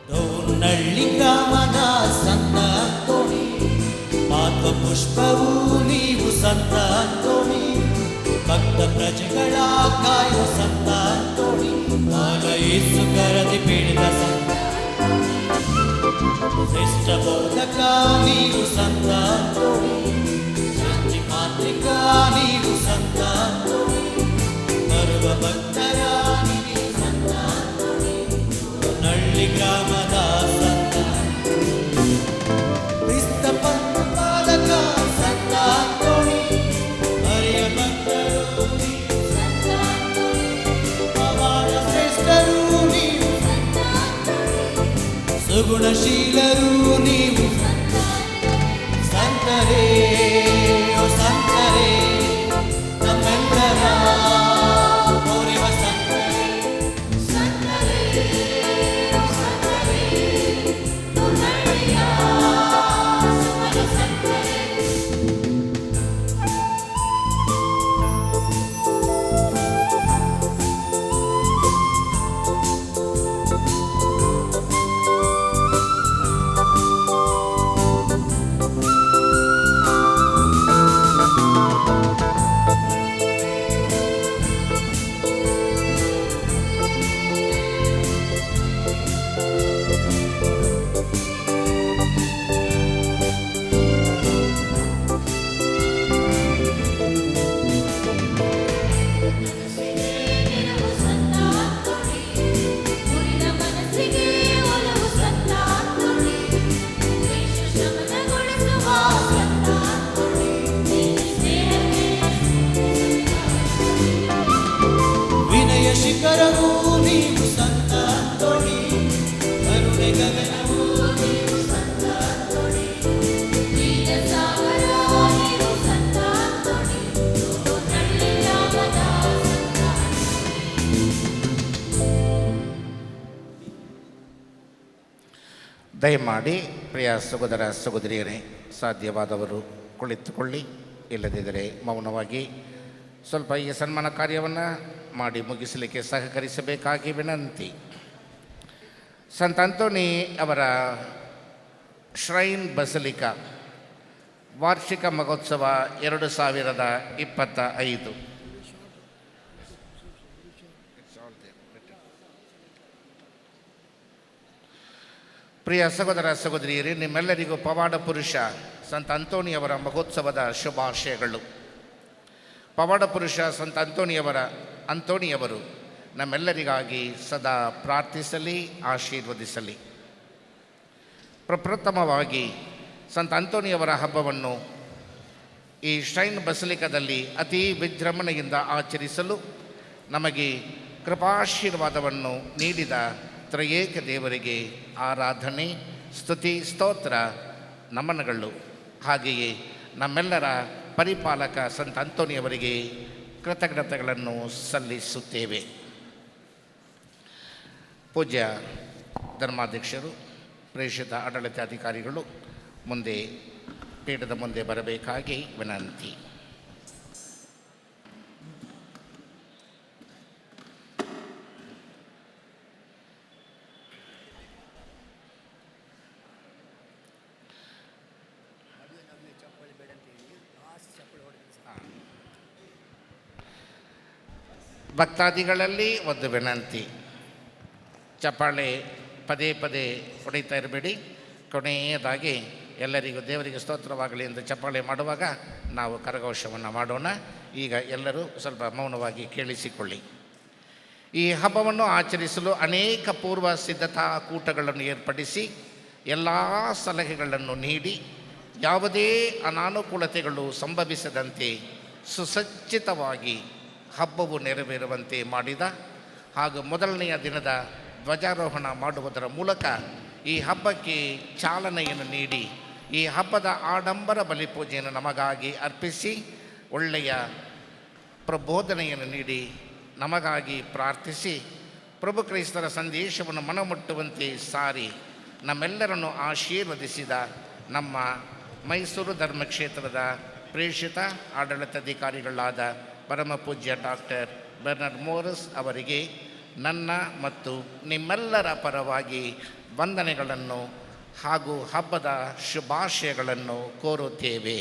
ಡೋರ್ನಳ್ಳಿ ಗ್ರಾಮದ ಸಂತ ಅಂತೋಣಿ, ಪಾತ್ವ ಪುಷ್ಪವು ನೀವು ಸಂತ ಅಂತೋಣಿ, ಭಕ್ತ ಪ್ರಜೆಗಳ ಕಾಯುವ ಸಂತ ಅಂತೋಣಿ, ಬಾಲ ಯೇಸು ಕರದಿ ಪೀಡಿತ ಸಂತ, ಶ್ರೇಷ್ಠ ಬೋಧಕ ನೀವು ಸಂತ ಅಂತೋಣಿ, ಸೃಷ್ಟಿ ಮಾಂತ್ರಿಕ ನೀವು ಸಂತ ಅಂತೋಣಿ, ಬರುವ ಭಕ್ತರ ನೀವು ಸಂತ ಅಂತೋಣಿ, ನಳ್ಳಿ ಗ್ರಾಮದ ಸಂತ, ಕ್ರಿಸ್ತ ಪಾಲಕ ಸಂತ ಅಂತೋಣಿ, ಹರಿಯ ಭಕ್ತರು ನೀವು ಸಂತ ಅಂತೋಣಿ, ಪವಾಡ ಶ್ರೇಷ್ಠರು ನೀವು ಸಂತ ಅಂತೋಣಿ, ಸುಗುಣಶೀಲರು ನೀವು ಸಂತರೇ, ಓ ಸಂತರೇ, ನಮ್ಮೆಲ್ಲರ ಗೌರವ ಸಂತರೇ, ವಿನಯ ಶಿಖರವು ನೀವು ಸಂತ ಅಂತೋಣಿ, ಕರುಣೆ ಗಗನವು ನೀವು ಸಂತ ಅಂತೋಣಿ, ದೀನ ಸಾಗರ ನೀವು ಸಂತ ಅಂತೋಣಿ, ನಳ್ಳಿ ಗ್ರಾಮದ ಸಂತ. ದಯಮಾಡಿ ಪ್ರಿಯ ಸಹೋದರ ಸಹೋದರಿಯರೇ, ಸಾಧ್ಯವಾದವರು ಕುಳಿತುಕೊಳ್ಳಿ, ಇಲ್ಲದಿದ್ದರೆ ಮೌನವಾಗಿ ಸ್ವಲ್ಪ ಈ ಸನ್ಮಾನ ಕಾರ್ಯವನ್ನು ಮಾಡಿ ಮುಗಿಸಲಿಕ್ಕೆ ಸಹಕರಿಸಬೇಕಾಗಿ ವಿನಂತಿ. ಸಂತ ಅಂತೋನಿ ಅವರ ಶ್ರೈನ್ ಬಸಲಿಕಾ ವಾರ್ಷಿಕ ಮಹೋತ್ಸವ 2025. ಪ್ರಿಯ ಸಹೋದರ ಸಹೋದರಿಯರೇ, ನಿಮ್ಮೆಲ್ಲರಿಗೂ ಪವಾಡ ಪುರುಷ ಸಂತ ಅಂತೋನಿಯವರ ಮಹೋತ್ಸವದ ಶುಭಾಶಯಗಳು. ಪವಾಡ ಪುರುಷ ಸಂತ ಅಂತೋನಿಯವರು ನಮ್ಮೆಲ್ಲರಿಗಾಗಿ ಸದಾ ಪ್ರಾರ್ಥಿಸಲಿ, ಆಶೀರ್ವದಿಸಲಿ. ಪ್ರಪ್ರಥಮವಾಗಿ ಸಂತ ಅಂತೋನಿಯವರ ಹಬ್ಬವನ್ನು ಈ ಶ್ರೈನ್ ಬಸಲಿಕದಲ್ಲಿ ಅತಿ ವಿಜೃಂಭಣೆಯಿಂದ ಆಚರಿಸಲು ನಮಗೆ ಕೃಪಾಶೀರ್ವಾದವನ್ನು ನೀಡಿದ ತ್ರಯೇಕ ದೇವರಿಗೆ ಆರಾಧನೆ, ಸ್ತುತಿ, ಸ್ತೋತ್ರ, ನಮನಗಳು. ಹಾಗೆಯೇ ನಮ್ಮೆಲ್ಲರ ಪರಿಪಾಲಕ ಸಂತ ಅಂತೋನಿಯವರಿಗೆ ಕೃತಜ್ಞತೆಗಳನ್ನು ಸಲ್ಲಿಸುತ್ತೇವೆ. ಪೂಜ್ಯ ಧರ್ಮಾಧ್ಯಕ್ಷರು, ಪ್ರೇಷಿತ ಆಡಳಿತಾಧಿಕಾರಿಗಳು ಮುಂದೆ ಪೀಠದ ಮುಂದೆ ಬರಬೇಕಾಗಿ ವಿನಂತಿ. ಭಕ್ತಾದಿಗಳಲ್ಲಿ ಒಂದು ವಿನಂತಿ, ಚಪ್ಪಾಳೆ ಪದೇ ಪದೇ ಹೊಡಿತಾ ಇರಬೇಡಿ. ಕೊನೆಯದಾಗಿ ಎಲ್ಲರಿಗೂ ದೇವರಿಗೆ ಸ್ತೋತ್ರವಾಗಲಿ ಎಂದು ಚಪ್ಪಾಳೆ ಮಾಡುವಾಗ ನಾವು ಕರಘೋಷವನ್ನು ಮಾಡೋಣ. ಈಗ ಎಲ್ಲರೂ ಸ್ವಲ್ಪ ಮೌನವಾಗಿ ಕೇಳಿಸಿಕೊಳ್ಳಿ. ಈ ಹಬ್ಬವನ್ನು ಆಚರಿಸಲು ಅನೇಕ ಪೂರ್ವ ಸಿದ್ಧತಾ ಕೂಟಗಳನ್ನು ಏರ್ಪಡಿಸಿ ಎಲ್ಲ ಸಲಹೆಗಳನ್ನು ನೀಡಿ ಯಾವುದೇ ಅನಾನುಕೂಲತೆಗಳು ಸಂಭವಿಸದಂತೆ ಸುಸಜ್ಜಿತವಾಗಿ ಹಬ್ಬವು ನೆರವೇರುವಂತೆ ಮಾಡಿದ ಹಾಗೂ ಮೊದಲನೆಯ ದಿನದ ಧ್ವಜಾರೋಹಣ ಮಾಡುವುದರ ಮೂಲಕ ಈ ಹಬ್ಬಕ್ಕೆ ಚಾಲನೆಯನ್ನು ನೀಡಿ ಈ ಹಬ್ಬದ ಆಡಂಬರ ಬಲಿಪೂಜೆಯನ್ನು ನಮಗಾಗಿ ಅರ್ಪಿಸಿ ಒಳ್ಳೆಯ ಪ್ರಬೋಧನೆಯನ್ನು ನೀಡಿ ನಮಗಾಗಿ ಪ್ರಾರ್ಥಿಸಿ ಪ್ರಭು ಕ್ರೈಸ್ತರ ಸಂದೇಶವನ್ನು ಮನಮುಟ್ಟುವಂತೆ ಸಾರಿ ನಮ್ಮೆಲ್ಲರನ್ನು ಆಶೀರ್ವದಿಸಿದ ನಮ್ಮ ಮೈಸೂರು ಧರ್ಮಕ್ಷೇತ್ರದ ಪ್ರೇಷಿತ ಆಡಳಿತಾಧಿಕಾರಿಗಳಾದ ಪರಮ ಪೂಜ್ಯ ಡಾಕ್ಟರ್ ಬರ್ನರ್ಡ್ ಮೋರಿಸ್ ಅವರಿಗೆ ನನ್ನ ಮತ್ತು ನಿಮ್ಮೆಲ್ಲರ ಪರವಾಗಿ ವಂದನೆಗಳನ್ನು ಹಾಗೂ ಹಬ್ಬದ ಶುಭಾಶಯಗಳನ್ನು ಕೋರುತ್ತೇವೆ.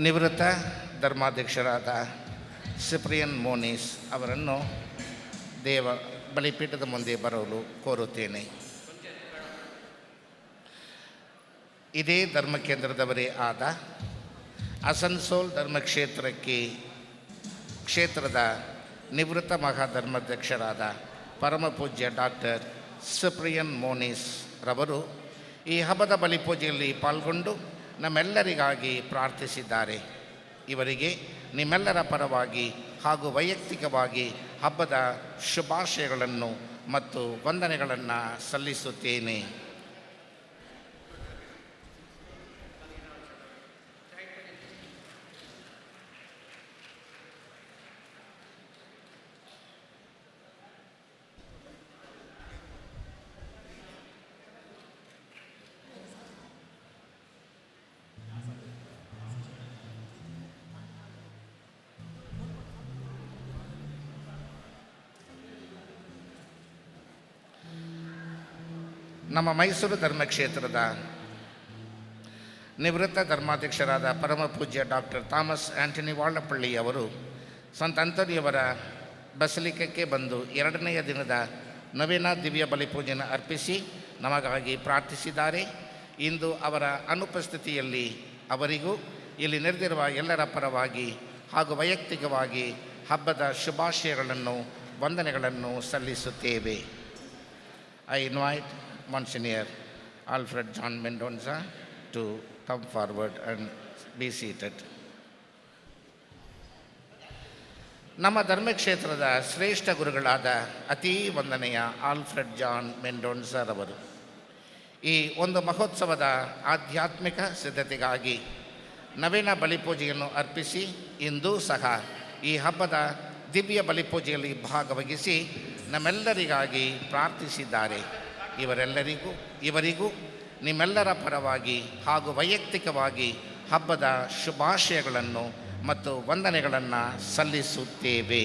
ನಿವೃತ್ತ ಧರ್ಮಾಧ್ಯಕ್ಷರಾದ ಸಿಪ್ರಿಯನ್ ಮೋನಿಸ್ ಅವರನ್ನು ಬಲಿಪೀಠದ ಮುಂದೆ ಬರಲು ಕೋರುತ್ತೇನೆ. ಇದೇ ಧರ್ಮಕೇಂದ್ರದವರೇ ಆದ ಅಸನ್ಸೋಲ್ ಕ್ಷೇತ್ರದ ನಿವೃತ್ತ ಮಹಾಧರ್ಮಾಧ್ಯಕ್ಷರಾದ ಪರಮ ಪೂಜ್ಯ ಡಾಕ್ಟರ್ ಸಿಪ್ರಿಯನ್ ಮೋನಿಸ್ ರವರು ಈ ಹಬ್ಬದ ಬಲಿಪೂಜೆಯಲ್ಲಿ ಪಾಲ್ಗೊಂಡು ನಮ್ಮೆಲ್ಲರಿಗಾಗಿ ಪ್ರಾರ್ಥಿಸಿದ್ದಾರೆ. ಇವರಿಗೆ ನಿಮ್ಮೆಲ್ಲರ ಪರವಾಗಿ ಹಾಗೂ ವೈಯಕ್ತಿಕವಾಗಿ ಹಬ್ಬದ ಶುಭಾಶಯಗಳನ್ನು ಮತ್ತು ವಂದನೆಗಳನ್ನು ಸಲ್ಲಿಸುತ್ತೇನೆ. ನಮ್ಮ ಮೈಸೂರು ಧರ್ಮಕ್ಷೇತ್ರದ ನಿವೃತ್ತ ಧರ್ಮಾಧ್ಯಕ್ಷರಾದ ಪರಮ ಪೂಜ್ಯ ಡಾಕ್ಟರ್ ಥಾಮಸ್ ಆಂಟನಿ ವಾಳಪಳ್ಳಿ ಅವರು ಸಂತ ಅಂತೋನಿಯವರ ಬಸಲಿಕಕ್ಕೆ ಬಂದು 2ನೆಯ ದಿನದ ನವೇನ ದಿವ್ಯ ಬಲಿಪೂಜೆಯನ್ನು ಅರ್ಪಿಸಿ ನಮಗಾಗಿ ಪ್ರಾರ್ಥಿಸಿದ್ದಾರೆ. ಇಂದು ಅವರ ಅನುಪಸ್ಥಿತಿಯಲ್ಲಿ ಅವರಿಗೂ ಇಲ್ಲಿ ನೆರೆದಿರುವ ಎಲ್ಲರ ಪರವಾಗಿ ಹಾಗೂ ವೈಯಕ್ತಿಕವಾಗಿ ಹಬ್ಬದ ಶುಭಾಶಯಗಳನ್ನು ವಂದನೆಗಳನ್ನು ಸಲ್ಲಿಸುತ್ತೇವೆ. I invite Monsignor Alfred John Mendonça to come forward and be seated. ನಮ್ಮ ಧರ್ಮಕ್ಷೇತ್ರದ ಶ್ರೇಷ್ಠ ಗುರುಗಳಾದ ಅತೀ ವಂದನೆಯ ಆಲ್ಫ್ರೆಡ್ ಜಾನ್ ಮೆಂಡೋನ್ಸರವರು ಈ ಒಂದು ಮಹೋತ್ಸವದ ಆಧ್ಯಾತ್ಮಿಕ ಸಿದ್ಧತೆಗಾಗಿ ನವೀನ ಬಲಿಪೂಜೆಯನ್ನು ಅರ್ಪಿಸಿ ಇಂದೂ ಸಹ ಈ ಹಬ್ಬದ ದಿವ್ಯ ಬಲಿಪೂಜೆಯಲ್ಲಿ ಭಾಗವಹಿಸಿ ನಮ್ಮೆಲ್ಲರಿಗಾಗಿ ಪ್ರಾರ್ಥಿಸಿದ್ದಾರೆ. ಇವರಿಗೂ ನಿಮ್ಮೆಲ್ಲರ ಪರವಾಗಿ ಹಾಗೂ ವೈಯಕ್ತಿಕವಾಗಿ ಹಬ್ಬದ ಶುಭಾಶಯಗಳನ್ನು ಮತ್ತು ವಂದನೆಗಳನ್ನು ಸಲ್ಲಿಸುತ್ತೇವೆ.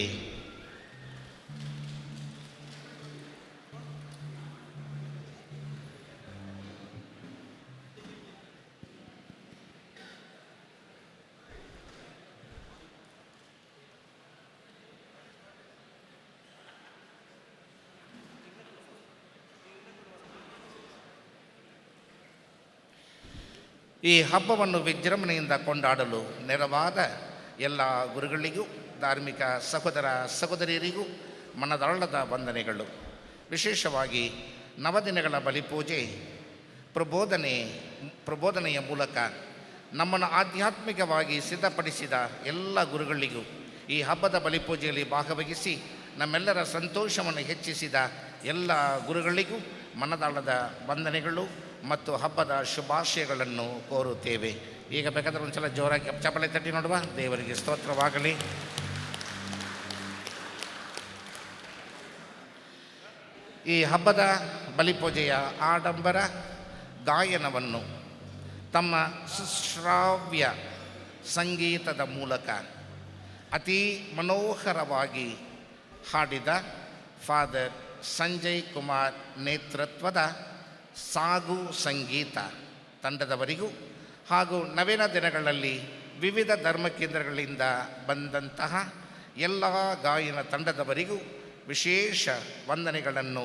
ಈ ಹಬ್ಬವನ್ನು ವಿಜೃಂಭಣೆಯಿಂದ ಕೊಂಡಾಡಲು ನೆರವಾದ ಎಲ್ಲ ಗುರುಗಳಿಗೂ ಧಾರ್ಮಿಕ ಸಹೋದರ ಸಹೋದರಿಯರಿಗೂ ಮನದಾಳದ ವಂದನೆಗಳು. ವಿಶೇಷವಾಗಿ ನವದಿನಗಳ ಬಲಿಪೂಜೆ ಪ್ರಬೋಧನೆಯ ಮೂಲಕ ನಮ್ಮನ್ನು ಆಧ್ಯಾತ್ಮಿಕವಾಗಿ ಸಿದ್ಧಪಡಿಸಿದ ಎಲ್ಲ ಗುರುಗಳಿಗೂ ಈ ಹಬ್ಬದ ಬಲಿಪೂಜೆಯಲ್ಲಿ ಭಾಗವಹಿಸಿ ನಮ್ಮೆಲ್ಲರ ಸಂತೋಷವನ್ನು ಹೆಚ್ಚಿಸಿದ ಎಲ್ಲ ಗುರುಗಳಿಗೂ ಮನದಾಳದ ವಂದನೆಗಳು ಮತ್ತು ಹಬ್ಬದ ಶುಭಾಶಯಗಳನ್ನು ಕೋರುತ್ತೇವೆ. ಈಗ ಬೇಕಾದರೆ ಒಂದು ಸಲ ಜೋರಾಗಿ ಚಪ್ಪಳೆ ತಟ್ಟಿ ನೋಡುವ. ದೇವರಿಗೆ ಸ್ತೋತ್ರವಾಗಲಿ. ಈ ಹಬ್ಬದ ಬಲಿಪೂಜೆಯ ಆಡಂಬರ ಗಾಯನವನ್ನು ತಮ್ಮ ಸುಶ್ರಾವ್ಯ ಸಂಗೀತದ ಮೂಲಕ ಅತೀ ಮನೋಹರವಾಗಿ ಹಾಡಿದ ಫಾದರ್ ಸಂಜಯ್ ಕುಮಾರ್ ನೇತೃತ್ವದ ಸಾಗು ಸಂಗೀತ ತಂಡದವರಿಗೂ ಹಾಗೂ ನವೀನ ದಿನಗಳಲ್ಲಿ ವಿವಿಧ ಧರ್ಮಕೇಂದ್ರಗಳಿಂದ ಬಂದಂತಹ ಎಲ್ಲ ಗಾಯನ ತಂಡದವರಿಗೂ ವಿಶೇಷ ವಂದನೆಗಳನ್ನು,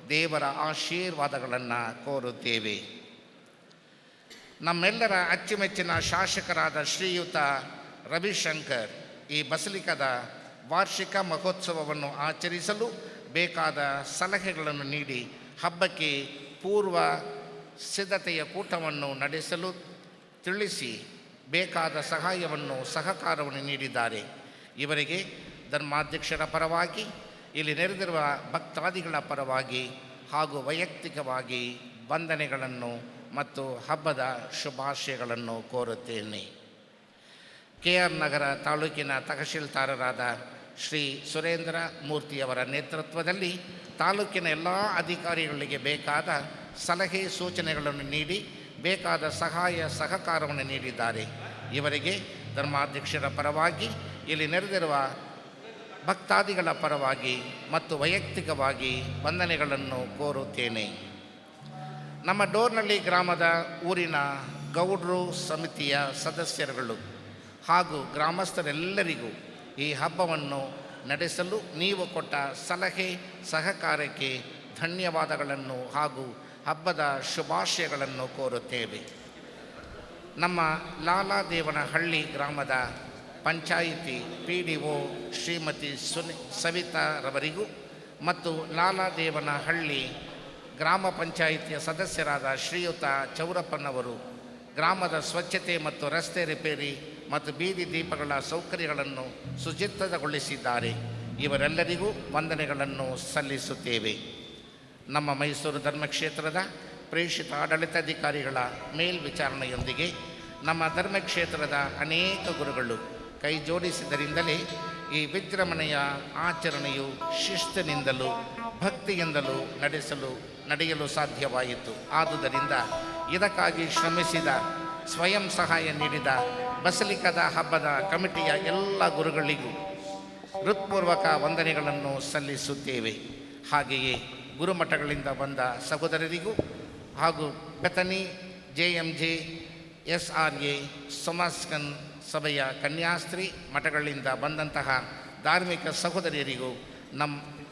ದೇವರ ಆಶೀರ್ವಾದಗಳನ್ನು ಕೋರುತ್ತೇವೆ. ನಮ್ಮೆಲ್ಲರ ಅಚ್ಚುಮೆಚ್ಚಿನ ಶಾಸಕರಾದ ಶ್ರೀಯುತ ರವಿಶಂಕರ್ ಈ ಬಸಲಿಕದ ವಾರ್ಷಿಕ ಮಹೋತ್ಸವವನ್ನು ಆಚರಿಸಲು ಬೇಕಾದ ಸಲಹೆಗಳನ್ನು ನೀಡಿ ಹಬ್ಬಕ್ಕೆ ಪೂರ್ವ ಸಿದ್ಧತೆಯ ಕೂಟವನ್ನು ನಡೆಸಲು ತಿಳಿಸಿ ಬೇಕಾದ ಸಹಾಯವನ್ನು ಸಹಕಾರವನ್ನು ನೀಡಿದ್ದಾರೆ. ಇವರಿಗೆ ಧರ್ಮಾಧ್ಯಕ್ಷರ ಪರವಾಗಿ, ಇಲ್ಲಿ ನೆರೆದಿರುವ ಭಕ್ತಾದಿಗಳ ಪರವಾಗಿ ಹಾಗೂ ವೈಯಕ್ತಿಕವಾಗಿ ವಂದನೆಗಳನ್ನು ಮತ್ತು ಹಬ್ಬದ ಶುಭಾಶಯಗಳನ್ನು ಕೋರುತ್ತೇನೆ. KR ನಗರ ತಾಲೂಕಿನ ತಹಶೀಲ್ದಾರರಾದ ಶ್ರೀ ಸುರೇಂದ್ರ ಮೂರ್ತಿಯವರ ನೇತೃತ್ವದಲ್ಲಿ ತಾಲೂಕಿನ ಎಲ್ಲ ಅಧಿಕಾರಿಗಳಿಗೆ ಬೇಕಾದ ಸಲಹೆ ಸೂಚನೆಗಳನ್ನು ನೀಡಿ ಬೇಕಾದ ಸಹಾಯ ಸಹಕಾರವನ್ನು ನೀಡಿದ್ದಾರೆ. ಇವರಿಗೆ ಧರ್ಮಾಧ್ಯಕ್ಷರ ಪರವಾಗಿ, ಇಲ್ಲಿ ನೆರೆದಿರುವ ಭಕ್ತಾದಿಗಳ ಪರವಾಗಿ ಮತ್ತು ವೈಯಕ್ತಿಕವಾಗಿ ವಂದನೆಗಳನ್ನು ಕೋರುತ್ತೇನೆ. ನಮ್ಮ ಡೋರ್ನಳ್ಳಿ ಗ್ರಾಮದ ಊರಿನ ಗೌಡ್ರು ಸಮಿತಿಯ ಸದಸ್ಯರುಗಳು ಹಾಗೂ ಗ್ರಾಮಸ್ಥರೆಲ್ಲರಿಗೂ ಈ ಹಬ್ಬವನ್ನು ನಡೆಸಲು ನೀವು ಕೊಟ್ಟ ಸಲಹೆ ಸಹಕಾರಕ್ಕೆ ಧನ್ಯವಾದಗಳನ್ನು ಹಾಗೂ ಹಬ್ಬದ ಶುಭಾಶಯಗಳನ್ನು ಕೋರುತ್ತೇವೆ. ನಮ್ಮ ಲಾಲಾದೇವನಹಳ್ಳಿ ಗ್ರಾಮದ ಪಂಚಾಯಿತಿ PDO ಶ್ರೀಮತಿ ಸವಿತಾರವರಿಗೂ ಮತ್ತು ಲಾಲಾದೇವನಹಳ್ಳಿ ಗ್ರಾಮ ಪಂಚಾಯಿತಿಯ ಸದಸ್ಯರಾದ ಶ್ರೀಯುತ ಚೌರಪ್ಪನವರು ಗ್ರಾಮದ ಸ್ವಚ್ಛತೆ ಮತ್ತು ರಸ್ತೆ ರಿಪೇರಿ ಮತ್ತು ಬೀದಿ ದೀಪಗಳ ಸೌಕರ್ಯಗಳನ್ನು ಶುಚಿತ್ವಗೊಳಿಸಿದ್ದಾರೆ. ಇವರೆಲ್ಲರಿಗೂ ವಂದನೆಗಳನ್ನು ಸಲ್ಲಿಸುತ್ತೇವೆ. ನಮ್ಮ ಮೈಸೂರು ಧರ್ಮಕ್ಷೇತ್ರದ ಪ್ರೇಷಿತ ಆಡಳಿತಾಧಿಕಾರಿಗಳ ಮೇಲ್ವಿಚಾರಣೆಯೊಂದಿಗೆ ನಮ್ಮ ಧರ್ಮಕ್ಷೇತ್ರದ ಅನೇಕ ಗುರುಗಳು ಕೈ ಜೋಡಿಸಿದರಿಂದಲೇ ಈ ವಿಜೃಂಭಣೆಯ ಆಚರಣೆಯು ಶಿಸ್ತಿನಿಂದಲೂ ಭಕ್ತಿಯಿಂದಲೂ ನಡೆಯಲು ಸಾಧ್ಯವಾಯಿತು. ಆದುದರಿಂದ ಇದಕ್ಕಾಗಿ ಶ್ರಮಿಸಿದ, ಸ್ವಯಂ ಸಹಾಯ ನೀಡಿದ ಬಸಲಿಕದ ಹಬ್ಬದ ಕಮಿಟಿಯ ಎಲ್ಲ ಗುರುಗಳಿಗೂ ಹೃತ್ಪೂರ್ವಕ ವಂದನೆಗಳನ್ನು ಸಲ್ಲಿಸುತ್ತೇವೆ. ಹಾಗೆಯೇ ಗುರುಮಠಗಳಿಂದ ಬಂದ ಸಹೋದರರಿಗೂ ಹಾಗೂ ಬೆತನಿ JMJ SRA ಸಮಾಸ್ಕನ್ ಸಭೆಯ ಕನ್ಯಾಸ್ತ್ರೀ ಮಠಗಳಿಂದ ಬಂದಂತಹ ಧಾರ್ಮಿಕ ಸಹೋದರಿಯರಿಗೂ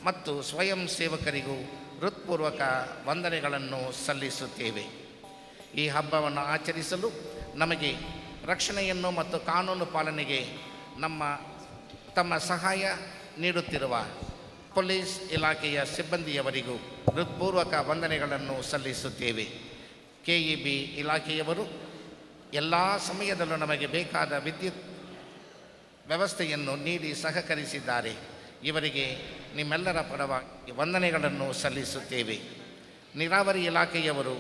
ಮತ್ತು ಸ್ವಯಂ ಸೇವಕರಿಗೂ ಹೃತ್ಪೂರ್ವಕ ವಂದನೆಗಳನ್ನು ಸಲ್ಲಿಸುತ್ತೇವೆ. ಈ ಹಬ್ಬವನ್ನು ಆಚರಿಸಲು ನಮಗೆ ರಕ್ಷಣೆಯನ್ನು ಮತ್ತು ಕಾನೂನು ಪಾಲನೆಗೆ ತಮ್ಮ ಸಹಾಯ ನೀಡುತ್ತಿರುವ ಪೊಲೀಸ್ ಇಲಾಖೆಯ ಸಿಬ್ಬಂದಿಯವರಿಗೂ ಹೃತ್ಪೂರ್ವಕ ವಂದನೆಗಳನ್ನು ಸಲ್ಲಿಸುತ್ತೇವೆ. KEB ಇಲಾಖೆಯವರು ಎಲ್ಲ ಸಮಯದಲ್ಲೂ ನಮಗೆ ಬೇಕಾದ ವಿದ್ಯುತ್ ವ್ಯವಸ್ಥೆಯನ್ನು ನೀಡಿ ಸಹಕರಿಸಿದ್ದಾರೆ. ಇವರಿಗೆ ನಿಮ್ಮೆಲ್ಲರ ಪರವಾಗಿ ವಂದನೆಗಳನ್ನು ಸಲ್ಲಿಸುತ್ತೇವೆ. ನೀರಾವರಿ ಇಲಾಖೆಯವರು